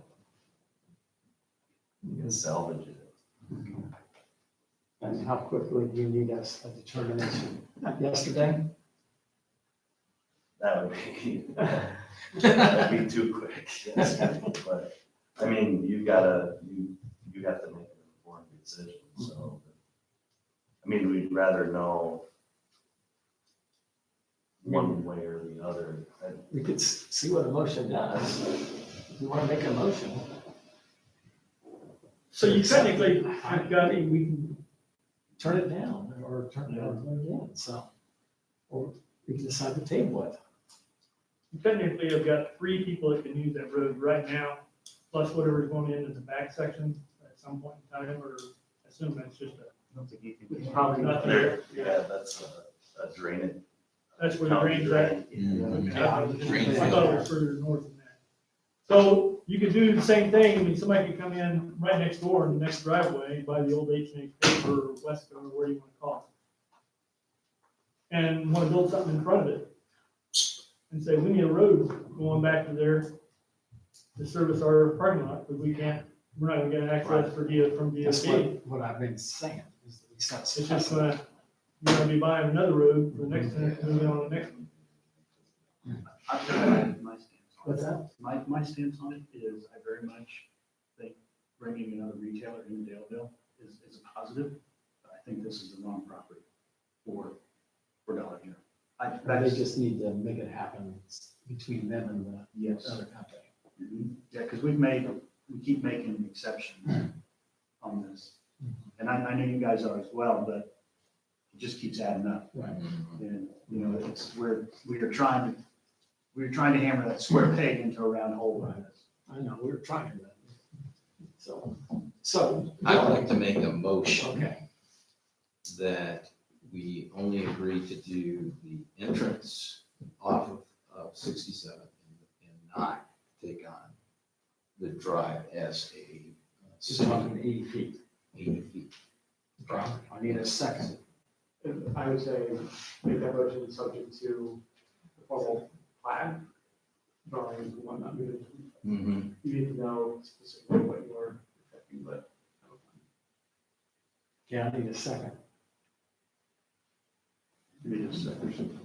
salvage it. And how quickly do you need us a determination? Yesterday? That would be too quick, yes, but, I mean, you have to make an informed decision, so. I mean, we'd rather know one way or the other. We could see what a motion does. If you wanna make a motion. So you technically have got, We can turn it down or turn it in, so. Or we can decide to table it. you technically have got 3 people that can use that road right now, plus whatever's going into the back section at some point in time, or assume that's just a, I don't think you can- it's probably not nothing. There, yeah, that's a drainage. That's where the drain's at. Drain. I thought it was further north than that. So you could do the same thing, I mean, somebody could come in right next door in the next driveway, buy the old H&H paper or Wesco or where you want to call it. And want to build something in front of it. And say, we need a road going back to there to service our parking lot, because we're not gonna get access from That's DOT. what I've been saying. Is that we set It's just you're gonna be buying another road for the next, moving on to the next one. I'll tell you my stance on What's it. that? My stance on it is I very much think bringing another retailer into Daleville is a positive. But I think this is the wrong property for Dollar General. They just need to make it happen between them and the Yes. other company. Yeah, because we keep making exceptions on this. And I know you guys are as well, but it just keeps adding up. Right. And, you know, we're trying to hammer that square peg into a round hole. Right. I know, we were trying that. So. I'd like to make a motion Okay, that we only agree to do the entrance off of 67 and not take on the drive as a just talking 80 feet. 80 feet. I need a second. And I would say make that motion subject to the formal plan, drawings and whatnot, because Mm-hmm. you need to know specifically what you're expecting, but. Yeah, I need a second. Give me just a second.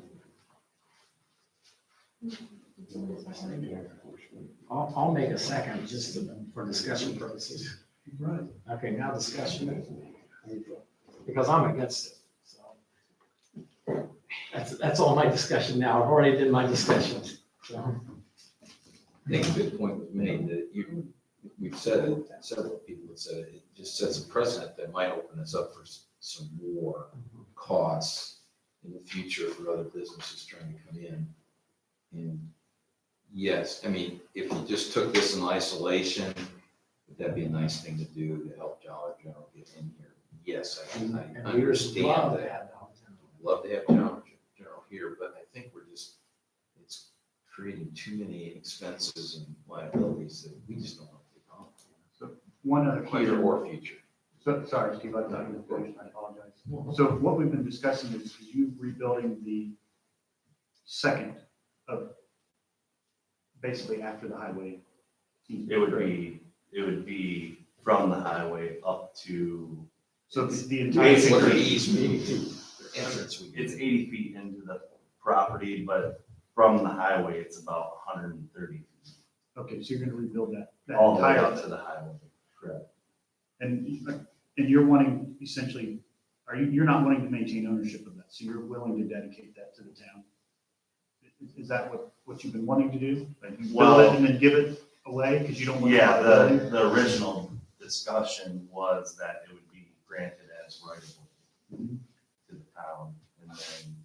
I'll make a second just for discussion purposes. Right. Okay, now discussion. Because I'm against it, so. That's all my discussion now. I've already did my discussion, so. I think a good point was made that we've said it, several people have said it, it just sets a precedent that might open us up for some more costs in the future for other businesses trying to come in. And yes, I mean, if you just took this in isolation, would that be a nice thing to do to help Dollar General get in here? Yes, I And understand we would love to that. have Dollar General. Love to have Dollar General here, but I think it's creating too many expenses and liabilities that we just don't want to take on. One other Here question. or future. So, sorry, Steve, I thought you were finished, I apologize. So what we've been discussing is you rebuilding the second of, basically after the highway. It would be from the highway up to, So the entire. Basically- What are these entrance we it's get? 80 feet into the property, but from the highway, it's about 130 feet. Okay, so you're gonna rebuild that All the way entire, up to the highway. Correct. and you're wanting essentially, you're not wanting to maintain ownership of that, so you're willing to dedicate that to the town? Is that what you've been wanting to do? Like you build Well- it and then give it away because you don't want? Yeah, liability? the original discussion was that it would be granted as right of way to the town. And then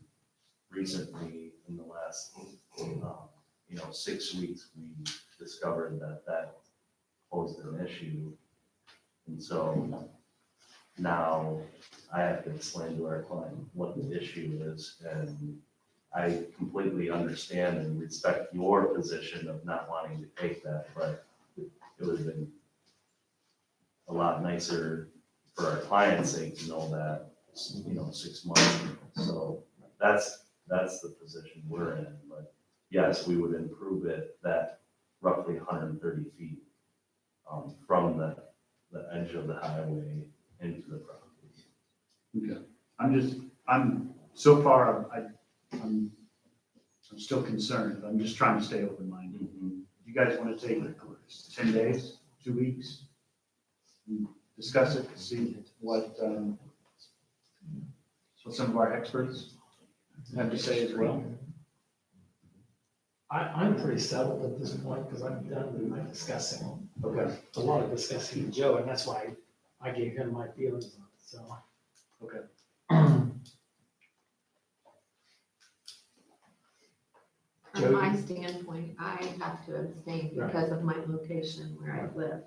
recently, in the last, 6 weeks, we discovered that posed an issue. And so now I have to explain to our client what the issue is. And I completely understand and respect your position of not wanting to take that, but it would have been a lot nicer for our client's sake to know that, 6 months ago. So that's the position we're in, but yes, we would improve it that roughly 130 feet from the edge of the highway into the property. Okay. So far, I'm still concerned. I'm just trying to stay open-minded. You guys want to take 10 days, 2 weeks? Discuss it, see what some of our experts have to say as well. I'm pretty settled at this point because I'm done with my discussing. Okay. A lot of discussing with Joe, and that's why I gave him my feelings on it, so. Okay. From my standpoint, I have to abstain because of my location where I live.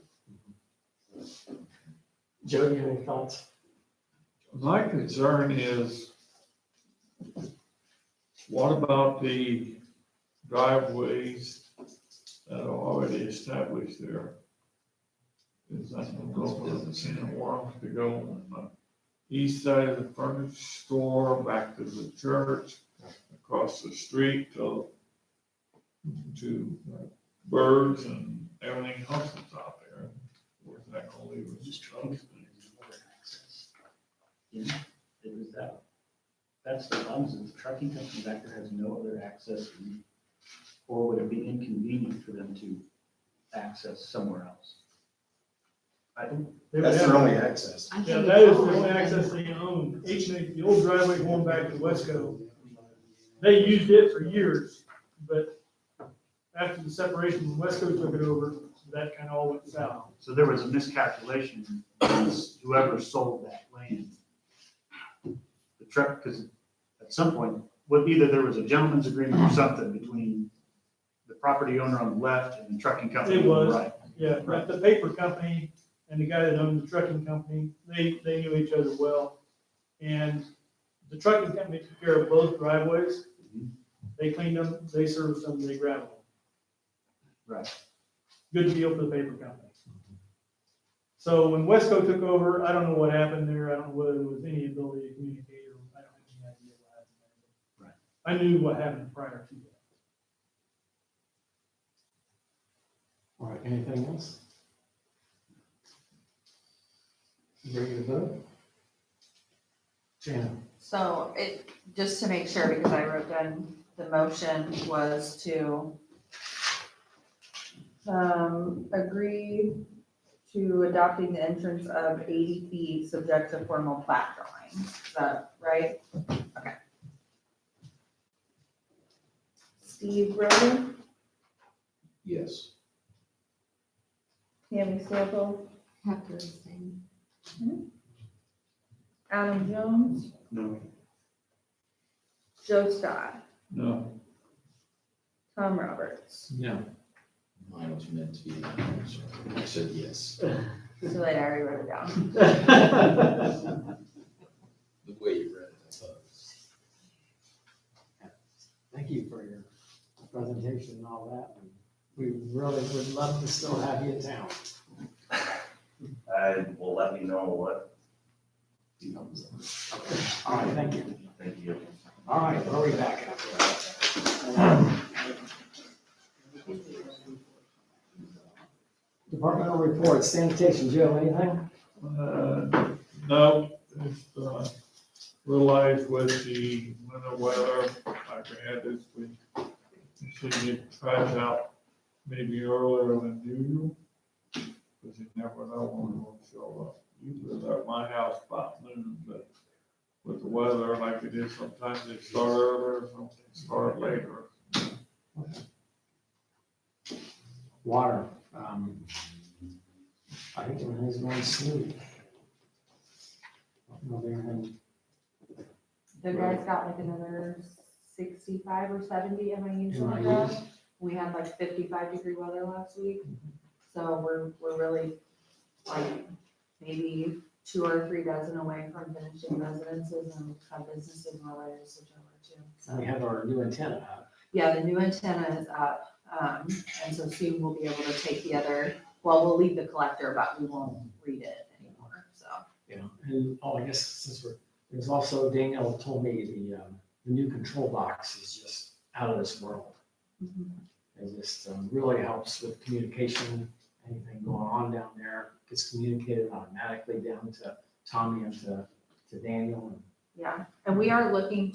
Joe, you have any thoughts? My concern is, what about the driveways that are already established there? Is that no business anymore to go on the east side of the furniture store, back to the church, across the street to Birds and everything else that's out there? Where's that gonna leave us? Just trucking companies and other access. Yeah, it was that. That's the problem, is the trucking company back there has no other access. Or would it be inconvenient for them to access somewhere else? I don't. That's their only access. I think Yeah, it's that is the always only been- access they own. The old driveway going back to Wesco, they used it for years, but after the separation, when Wesco took it over, that kind of all went south. So there was a miscalculation, whoever sold that land. The truck, because at some point, either there was a gentleman's agreement or something between the property owner on the left and the trucking company It on the was. right. Yeah, but the paper company and the guy that owned the trucking company, they knew each other well. And the trucking company took care of both driveways. They cleaned them, they serviced them, they gravelled them. Right. Good deal for the paper company. So when Wesco took over, I don't know what happened there. I don't know whether there was any ability to communicate or I don't have any idea what happened there. Right. I knew what happened prior to that. All right, anything else? You ready to vote? Jana? So just to make sure, because I wrote down, the motion was to agree to adopting the entrance of 80 feet subject to formal plat drawing. Is that right? Okay. Steve Roden, Yes. Tammy Sample, Have to abstain. Adam Jones, No. Joe Scott, No. Tom Roberts. No. Mine was meant to be, so I said yes. So I already wrote it down. The way you read it, I thought. Thank you for your presentation and all that. We really would love to still have you in town. I will let you know what. All right, thank you. Thank you. All right, where are we back at? Departmental reports, sanitation, Joe, anything? No, just realized with the winter weather like we had this week, you should get trash out maybe earlier than usual, because you never know when it will show up. Usually they're at my house about noon, but with the weather like it is, sometimes they start earlier, sometimes they start later. Water. I think everything's going smooth. No, everything- The guys got like another 65 or 70 MIUs on the MIUs. ground. We had like 55-degree weather last week. So we're really like maybe 2 or 3 dozen away from finishing residences and have businesses and all that switch over too. And we have our new antenna up. Yeah, the new antenna is up. And so soon we'll be able to take the other, well, we'll leave the collector, but we won't read it anymore, so. You know, and, I guess since there's also, Danielle told me the new control box is just out of this world. It just really helps with communication, anything going on down there gets communicated automatically down to Tommy and to Daniel. Yeah, and we are looking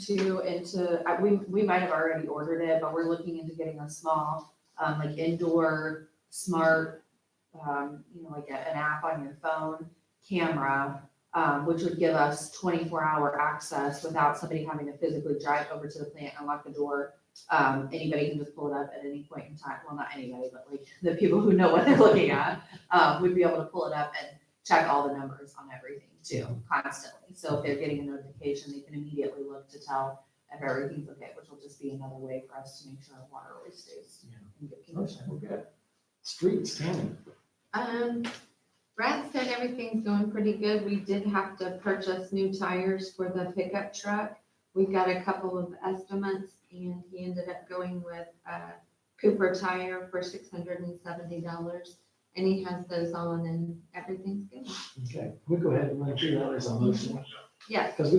we might have already ordered it, but we're looking into getting a small, like indoor smart, like an app on your phone camera, which would give us 24-hour access without somebody having to physically drive over to the plant and lock the door. Anybody can just pull it up at any point in time. Well, not anybody, but like the people who know what they're looking at, would be able to pull it up and check all the numbers on everything too, constantly. So if they're getting a notification, they can immediately look to tell if everything's okay, which will just be another way for us to make sure our water always stays in good condition. We're good. Streets, Tammy. Brad said everything's going pretty good. We did have to purchase new tires for the pickup truck. We got a couple of estimates and he ended up going with a Cooper tire for $670. And he has those on and everything's good. Okay, we go ahead and run through that as a motion, Yes, because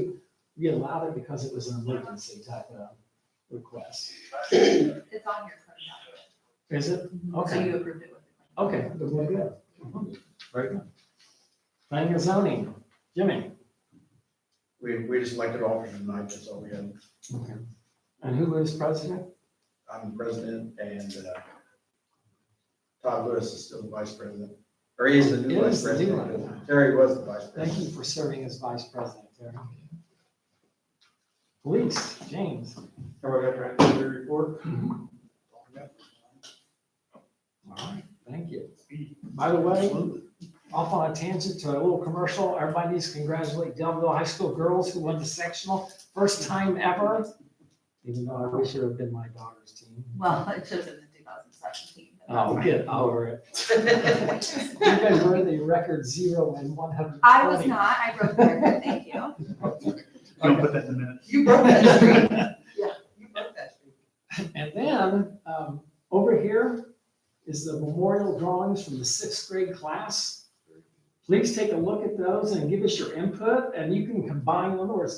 we allowed it because it was an emergency type of request. It's on your credit document. Is it? So Okay, you approved it with the. okay, good, we're good. Very good. Planning and zoning, Jimmy. We just elected officers tonight, that's all we had. Okay. And who is president? I'm the president and Todd Lewis is still the vice president, or he is the new vice Is the new president. one. Terry was the vice Thank president. you for serving as vice president, Terry. Police, James. Everybody got their report? All right, thank you. By the way, off on a tangent to a little commercial, everybody needs to congratulate Delville High School girls who won the sectional, first time ever. Even though I wish it would have been my daughter's team. Well, it should have been the 2017. but Oh, that's get over it. You guys were the record 0 and 120. I was not, I broke the record, thank you. Don't put that in the minutes. You broke that streak. Yeah, you broke that streak. And then, over here is the memorial drawings from the 6th grade class. Please take a look at those and give us your input, and you can combine them, or if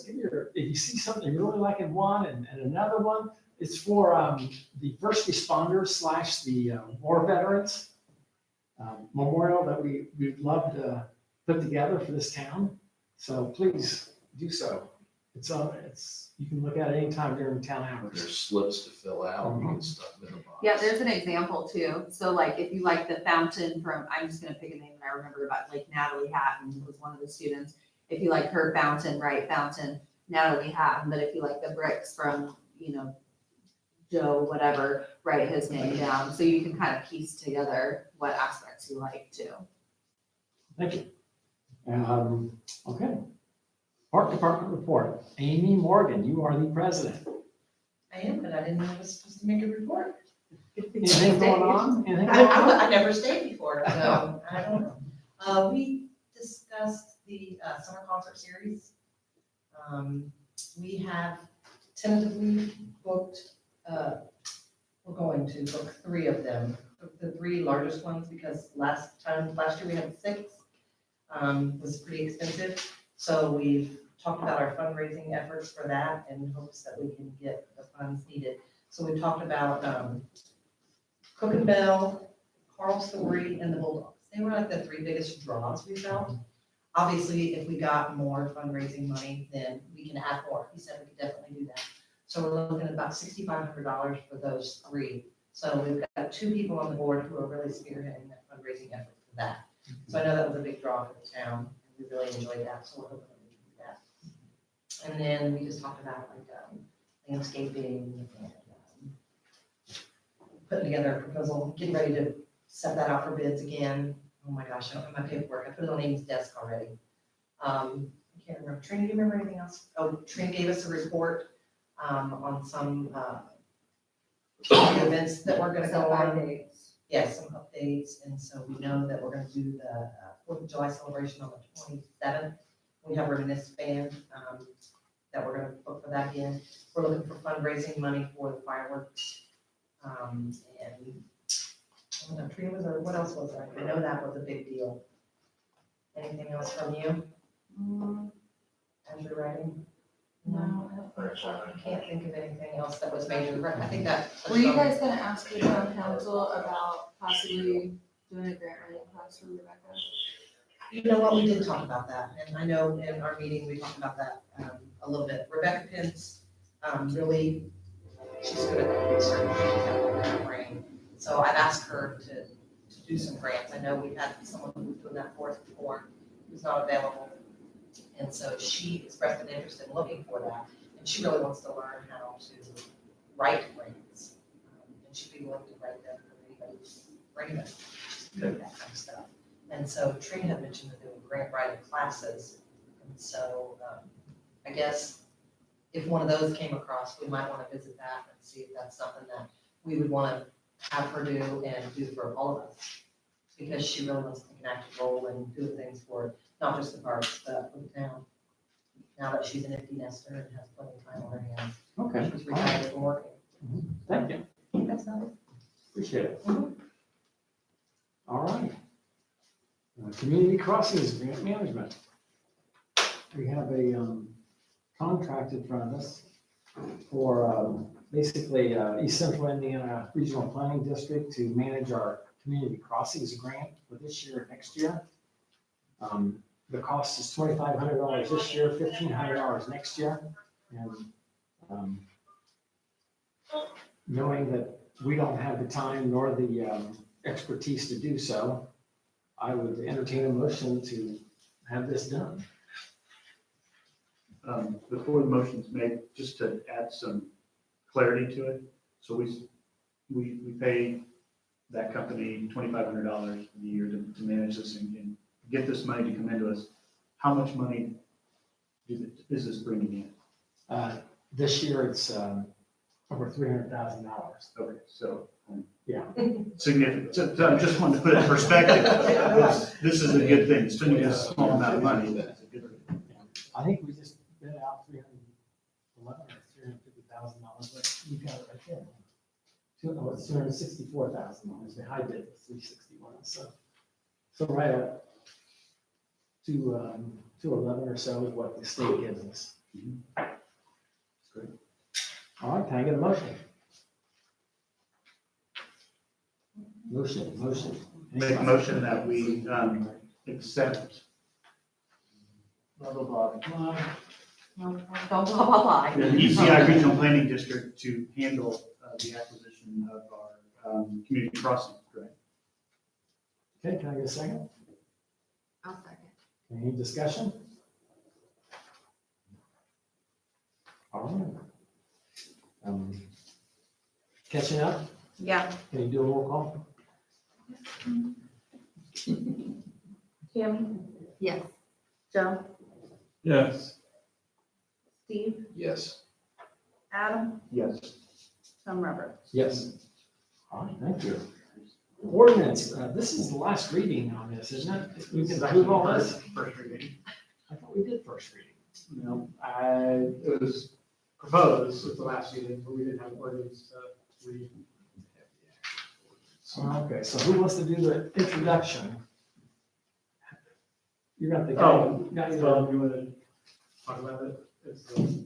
you see something you really like in one and another one, it's for the first responders / the war veterans memorial that we'd love to put together for this town. So please do so. you can look at it anytime during town hours. There's slips to fill out, you can stuff them in a box. Yeah, there's an example too. So like, if you like the fountain from, I'm just gonna pick a name that I remember about, like Natalie Hatton was one of the students. If you like her fountain, write fountain, Natalie Hatton, but if you like the bricks from, Joe, whatever, write his name down. So you can kind of piece together what aspects you like too. Thank you. Okay. Park Department report. Amy Morgan, you are the president. I am, but I didn't know I was supposed to make a report. Anything going on? Anything going on? I never stayed before, so I don't know. We discussed the summer concert series. We have tentatively booked, we're going to book 3 of them, the 3 largest ones, because last year we had 6. Was pretty expensive. So we've talked about our fundraising efforts for that in hopes that we can get the funds needed. So we've talked about Cook and Bell, Carl Story, and the Bulldogs. They were like the 3 biggest draws we felt. Obviously, if we got more fundraising money, then we can add more. He said we could definitely do that. So we're looking at about $6,500 for those 3. So we've got 2 people on the board who are really spearheading that fundraising effort for that. So I know that was a big draw for the town, and we really enjoyed that, so we're hoping that we can do that. And then we just talked about like landscaping and putting together a proposal, getting ready to set that out for bids again. Oh my gosh, I don't have my paperwork, I put it on Amy's desk already. I can't remember, Trina, do you remember anything else? Oh, Trina gave us a report on some events that we're gonna go on. Yes, some updates, and so we know that we're gonna do the 4th of July celebration on the 27th. We have a reminiscence band that we're gonna book for that again. We're looking for fundraising money for the fireworks. And I don't know, Trina was there, what else was there? I know that was a big deal. Anything else from you? As you're writing? No, I don't think so. I can't think of anything else that was major. I think that. Were you guys gonna ask the town council about possibly doing a grant writing class for Rebecca? You know what, we did talk about that, and I know in our meeting, we talked about that a little bit. Rebecca Pence, really, she's good at research, she's got that brain. So I've asked her to do some grants. I know we had someone who was doing that for us before, who's not available. And so she expressed an interest in looking for that, and she really wants to learn how to write grants. And she'd be willing to write them for anybody to bring them. She's good at that kind of stuff. And so Trina had mentioned that doing grant writing classes. And so I guess if one of those came across, we might want to visit that and see if that's something that we would want to have her do and do for all of us. Because she really wants to take an active role and do things for not just the parks, but for the town. Now that she's an empty nester and has plenty of time on her hands. Okay. She's retired from working. Thank you. That's not it. Appreciate it. Mhm. All right. Community crossings grant management. We have a contract in front of us for basically East Central Indiana Regional Planning District to manage our community crossings grant for this year and next year. The cost is $2,500 this year, $1,500 next year. And knowing that we don't have the time nor the expertise to do so, I would entertain a motion to have this done. Before the motion's made, just to add some clarity to it. So we pay that company $2,500 a year to manage this and get this money to come into us. How much money is this bringing in? This year, it's over $300,000. Okay, so. Yeah. Significant. So I just wanted to put it in perspective. This is a good thing. It's only a small amount of money, but it's a good thing. I think we just bid out $311,000 or $350,000, but you got it right there. It's $264,000. The high bid was $361. So right at 211 or so is what the state gives us. That's great. All right, can I get a motion? Motion. Make a motion that we accept blah, blah, blah, don't blah, blah, blah. The ECI Regional Planning District to handle the acquisition of our community crossing, correct? Okay, can I get a second? I'll second. Any discussion? All right. Catching up? Yeah. Can you do a roll call? Tammy, Yes. Joe, Yes. Steve, Yes. Adam, Yes. Tom Roberts. Yes. All right, thank you. Ordinance, this is the last reading on this, isn't it? We This can is approve actually all the this? first reading. I thought we did first reading. No, it was proposed at the last meeting, but we didn't have ordinance to read. Okay, so who wants to do the introduction? You got the guy. Oh, guy you well, you want to talk about it? It's the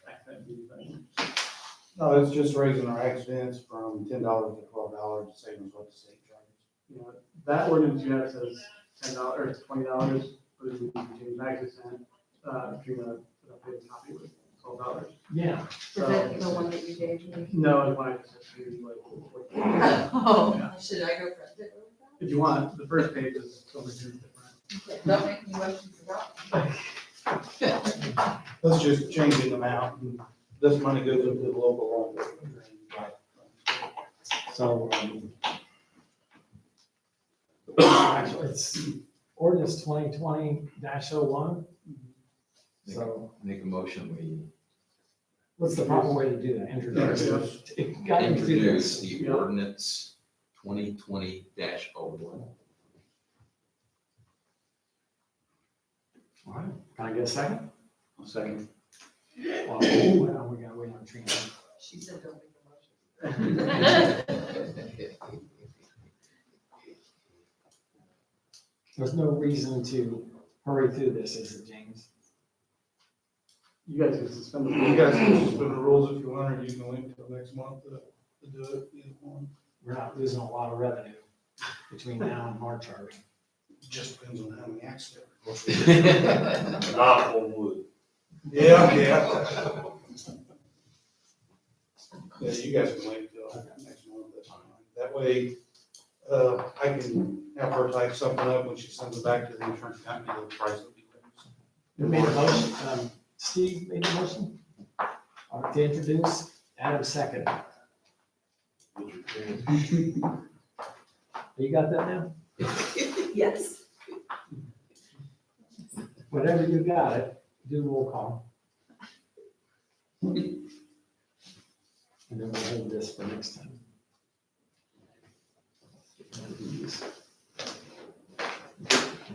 accident fee thing. No, it's just raising our accidents from $10 to $12, same as what the state charges. You know, that ordinance you have says $10 or $20, but if we change the accident, Katrina put up a copy with $12. Yeah, Is it the one that you gave me? No, it's mine, it's just really like. Oh, should I go print it? If you want, the first page is over here different. Don't make me wish you forgot. Let's just change the amount, and this money goes into the local law. so. Actually, it's ordinance 2020-01. So Make a motion, we what's the proper way to do that? Introduce. Got to introduce introduce. the ordinance 2020-01. All right, can I get a second? I'll second. Well, we gotta wait on Trina. She said don't make a motion. There's no reason to hurry through this, is it, James? You guys can suspend the. You guys can suspend the rules if you want, or you can wait until next month to do it. Either one. We're not losing a lot of revenue between now and March, are we? Just depends on how many accidents. Knock on wood. Yeah. Yeah, you guys can wait until next month, that's fine. That way, I can have her type something up when she sends it back to the insurance company, the price will be raised. Who made a motion? Steve made a motion? All right, to introduce, Adam second. You got that now? Yes. Whatever you got it, do roll call. And then we'll hold this for next time.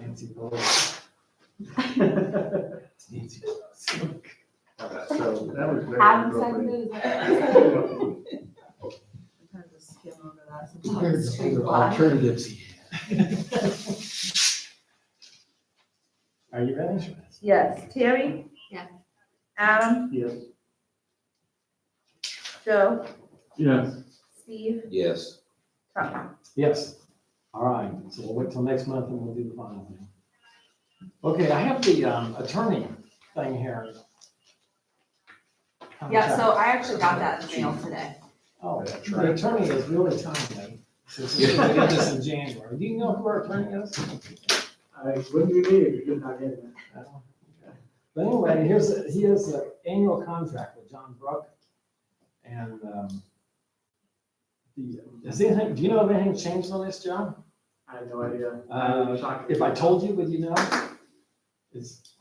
Nancy Pelosi. Nancy Pelosi. So that was very. Adam appropriate. seconded. I'm trying to skim over that. There's Sometimes it's other black. alternatives he had. Are you ready? Yes, Tammy? Yes. Adam? Yes. Joe? Yes. Steve? Yes. Tom? Yes. All right, so we'll wait till next month and we'll do the final thing. Okay, I have the attorney thing here. Yeah, so I actually got that in the mail today. Oh, the attorney is really timely, since we did this in January. Do you know who our attorney is? I wouldn't be me if you're not getting it. No? Okay. But anyway, he has an annual contract with John Brook. And do you know if anything's changed on this, John? I have no idea. If I told you, would you know? It's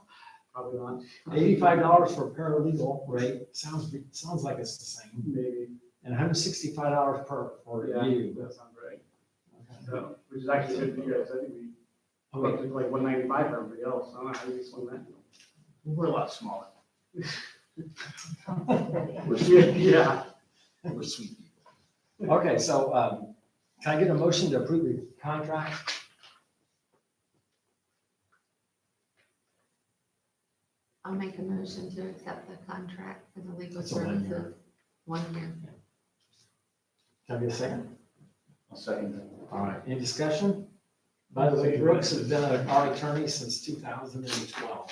Probably not, $85 for paralegal rate, sounds like it's the same, maybe. and $165 for Yeah, you. that sounds right. Okay. So, which is actually good for you guys. I think we looked at like 195 for everybody else. I don't know how you swing that. We're a lot smaller. Yeah. We're sweet people. Okay, so, can I get a motion to approve the contract? I'll make a motion to accept the contract for the legal It's a 1 year. services. 1 year. Can I get a second? I'll second that. All right, any discussion? By the way, Brooks has been our attorney since 2012.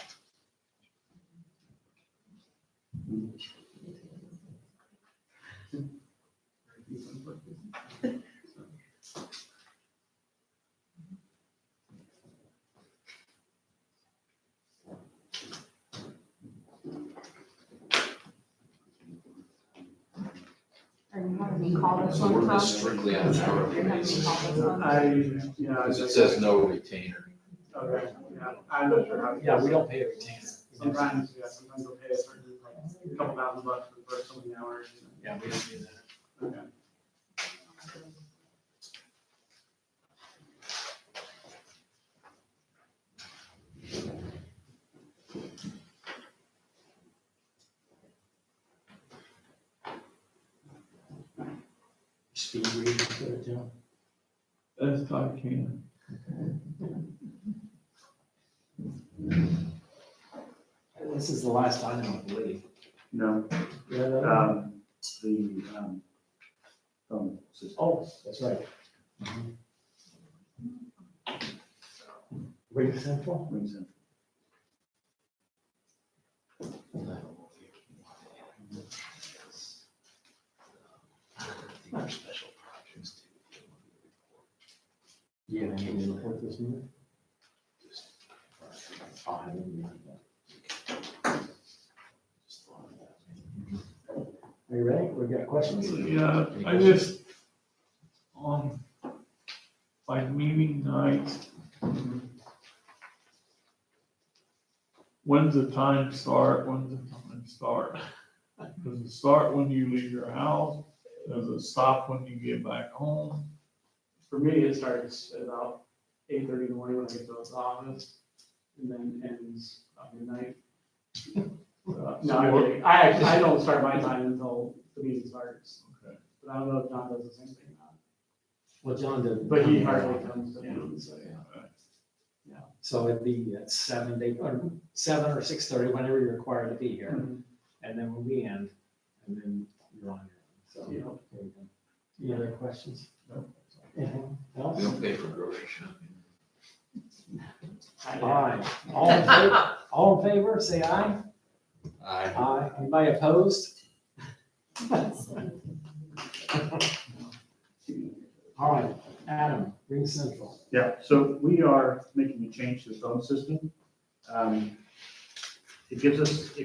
Are you having me call this So one, we're Tom? just strictly on a You're hourly having me basis. call this one? Because it says no retainer. Okay, yeah, I'm not sure how. Yeah, we don't pay a retainer. Sometimes, yeah, sometimes they'll pay a certain, like, a couple $1,000 for the first so many hours. Yeah, we don't do that. Okay. Speed reading for the job. Best I can. This is the last item, I believe. No, Yeah, the, phone system. oh, that's right. Ring Central? Ring Central. Special projects too. Yeah, I need to report this minute. Oh, I didn't read that. Are you ready? We've got questions? Yeah, I just, like meeting nights. When's the time start? When's the time start? Does it start when you leave your house? Does it stop when you get back home? For me, it starts at about 8:30 in the morning when I get to the office, and then ends about midnight. No, I'm kidding. I don't start my time until the meeting starts, Okay. but I don't know if John does the same thing or not. Well, John did. But he hardly comes to meetings, so yeah. So it'd be at 7, 8, or 7 or 6:30, whenever you're required to be here. Mhm. And then when we end, and then you're on your own. So, Yeah. there you go. Any other questions? No. Anything We else? don't pay for grocery shopping. Aye. All in favor, say aye. Aye. Aye. Anybody opposed? All right, Adam, Ring Central. Yeah, so we are making a change to the phone system. It gives us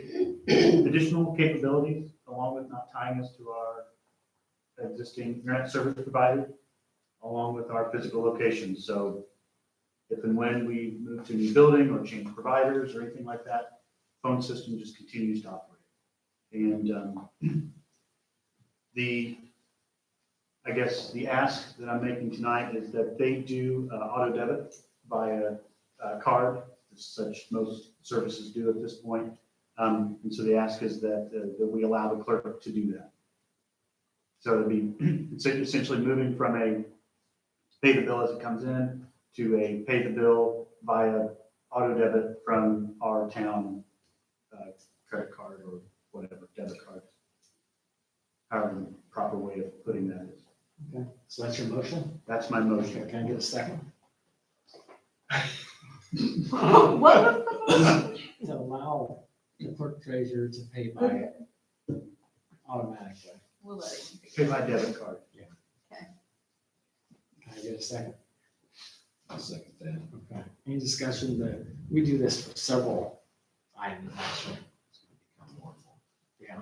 additional capabilities along with not tying us to our existing internet service provider, along with our physical location. So if and when we move to a new building or change providers or anything like that, phone system just continues to operate. And I guess the ask that I'm making tonight is that they do auto debit via card, such most services do at this point. And so the ask is that we allow the clerk to do that. So it'll be it's essentially moving from a pay the bill as it comes in to a pay the bill via auto debit from our town credit card or whatever, debit card. However, the proper way of putting that is. Okay, so that's your motion? That's my motion. Okay, can I get a second? What? To allow the clerk treasurer to pay by automatically. We'll let it. Pay by debit card. Can I get a second? I'll second that. Okay. Any discussion that, we do this for several items, actually. Yeah.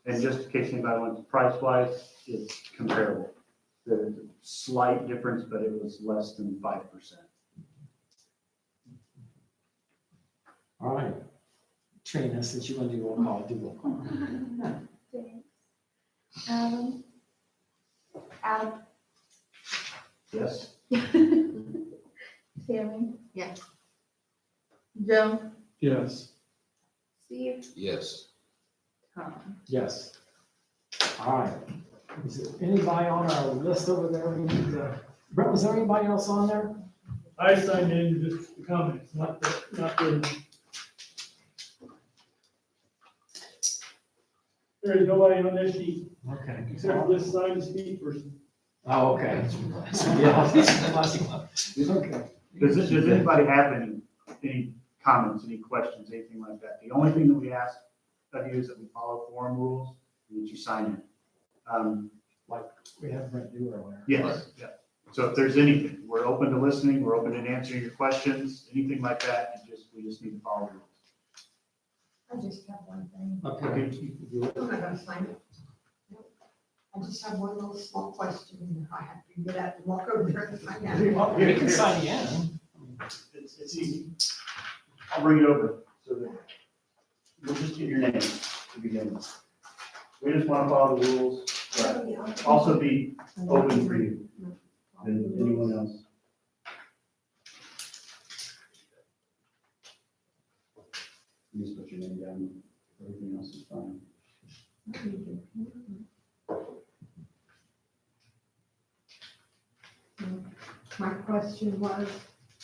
And just in case anybody wants price wise, it's comparable. The slight difference, but it was less than 5%. All right. Trina, since you want to do roll call, do roll call. Thanks. Adam? Adam? Yes? Tammy? Yes. Joe? Yes. Steve? Yes. Tom? Yes. All right. Is there anybody on our list over there? We need to- Brett, was there anybody else on there? I signed in just the comments, not the. There is nobody on this sheet, Okay. except for this signed Steve person. Oh, okay. Yeah. Okay. Does anybody have any comments, any questions, anything like that? The only thing that we ask of you is that we follow forum rules, and that you sign it. Like we have Brent do earlier. Yes, yeah. So if there's anything, we're open to listening, we're open to answering your questions, anything like that, we just need to follow the rules. I just have one thing. Okay. I'm not gonna sign it. Nope. I just have one little small question, and if I have to get up and walk over there and find out. We can sign in. It's easy. I'll bring it over, so that we'll just get your name to begin with. We just want to follow the rules, but also be open for you and anyone else. You just put your name down, everything else is fine. My question was,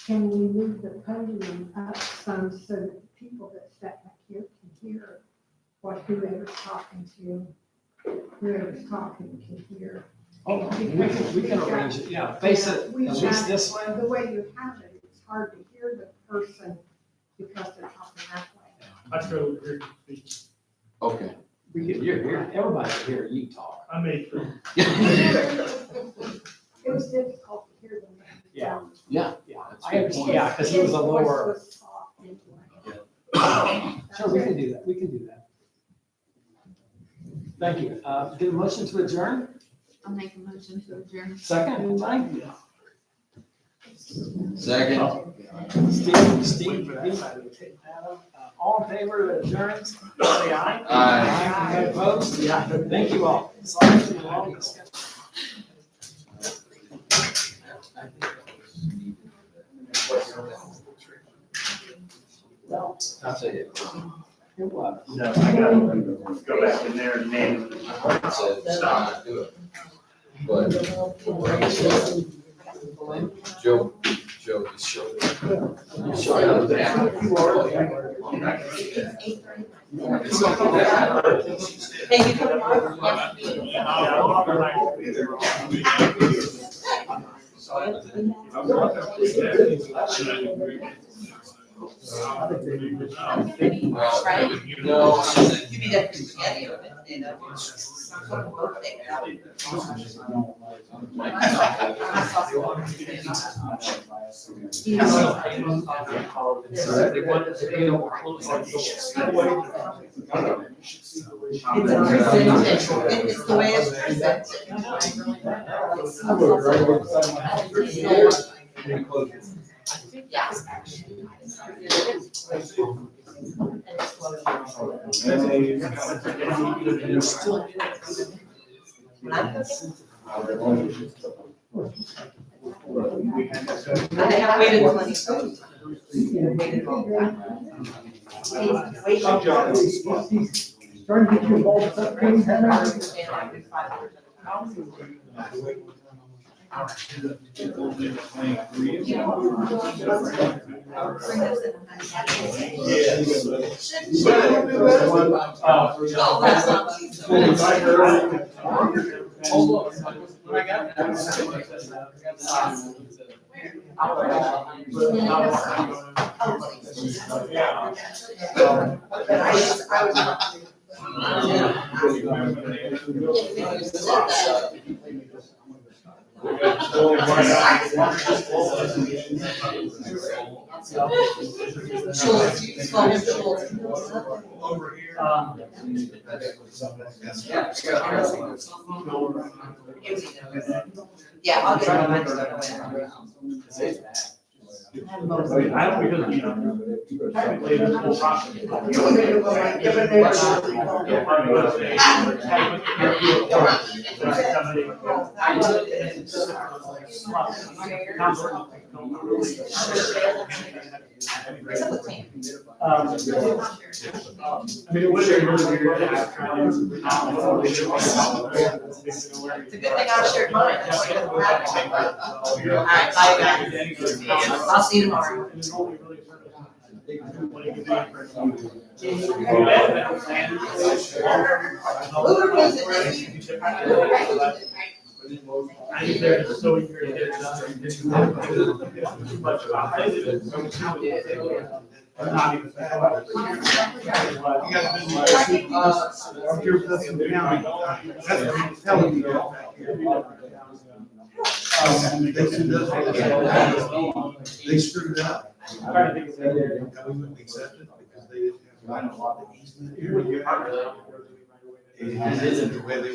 can we move the podium up some so that the people that sat back here can hear what whoever's talking can hear? Oh, we can arrange it, yeah, face it at least this way. The way you have it, it's hard to hear the person because they're talking that way. I struggle here. Okay. We can hear, everybody can hear you talk. I made sure. It was difficult to hear them. Yeah. Yeah. Yeah, That's I a good understand, point. yeah, because he was a His voice lower. was soft anyway. Sure, we can do that, we can do that. Thank you. Get a motion to adjourn? I'll make a motion to adjourn. Second, anybody? Second. Steve, Adam, all in favor of adjourn, say aye. Aye. Opposed? Yeah, thank you all. Sorry for the long discussion. I'll say it. It was. No, I gotta go back in there and name them. Said, stop, do it. But Joe just showed it. It's something that- Thank you for Right? No, You be there for spaghetti or you know, some birthday. It's the way it's presented. Yeah. I waited plenty. Trying to get you all set, things Oh, that's not yeah, I'll get my mind started. I don't, because, you know, technically this whole process. I mean, it would be really weird to have. It's a good thing I shared mine. All right, bye guys. I'll see you tomorrow. I think they're so eager to get it done. Not even. You guys been. I'm here with us in the county. That's telling you. They screwed it up. I'm trying to think of the other- We wouldn't accept it because they didn't have the easement here. It is It isn't the way they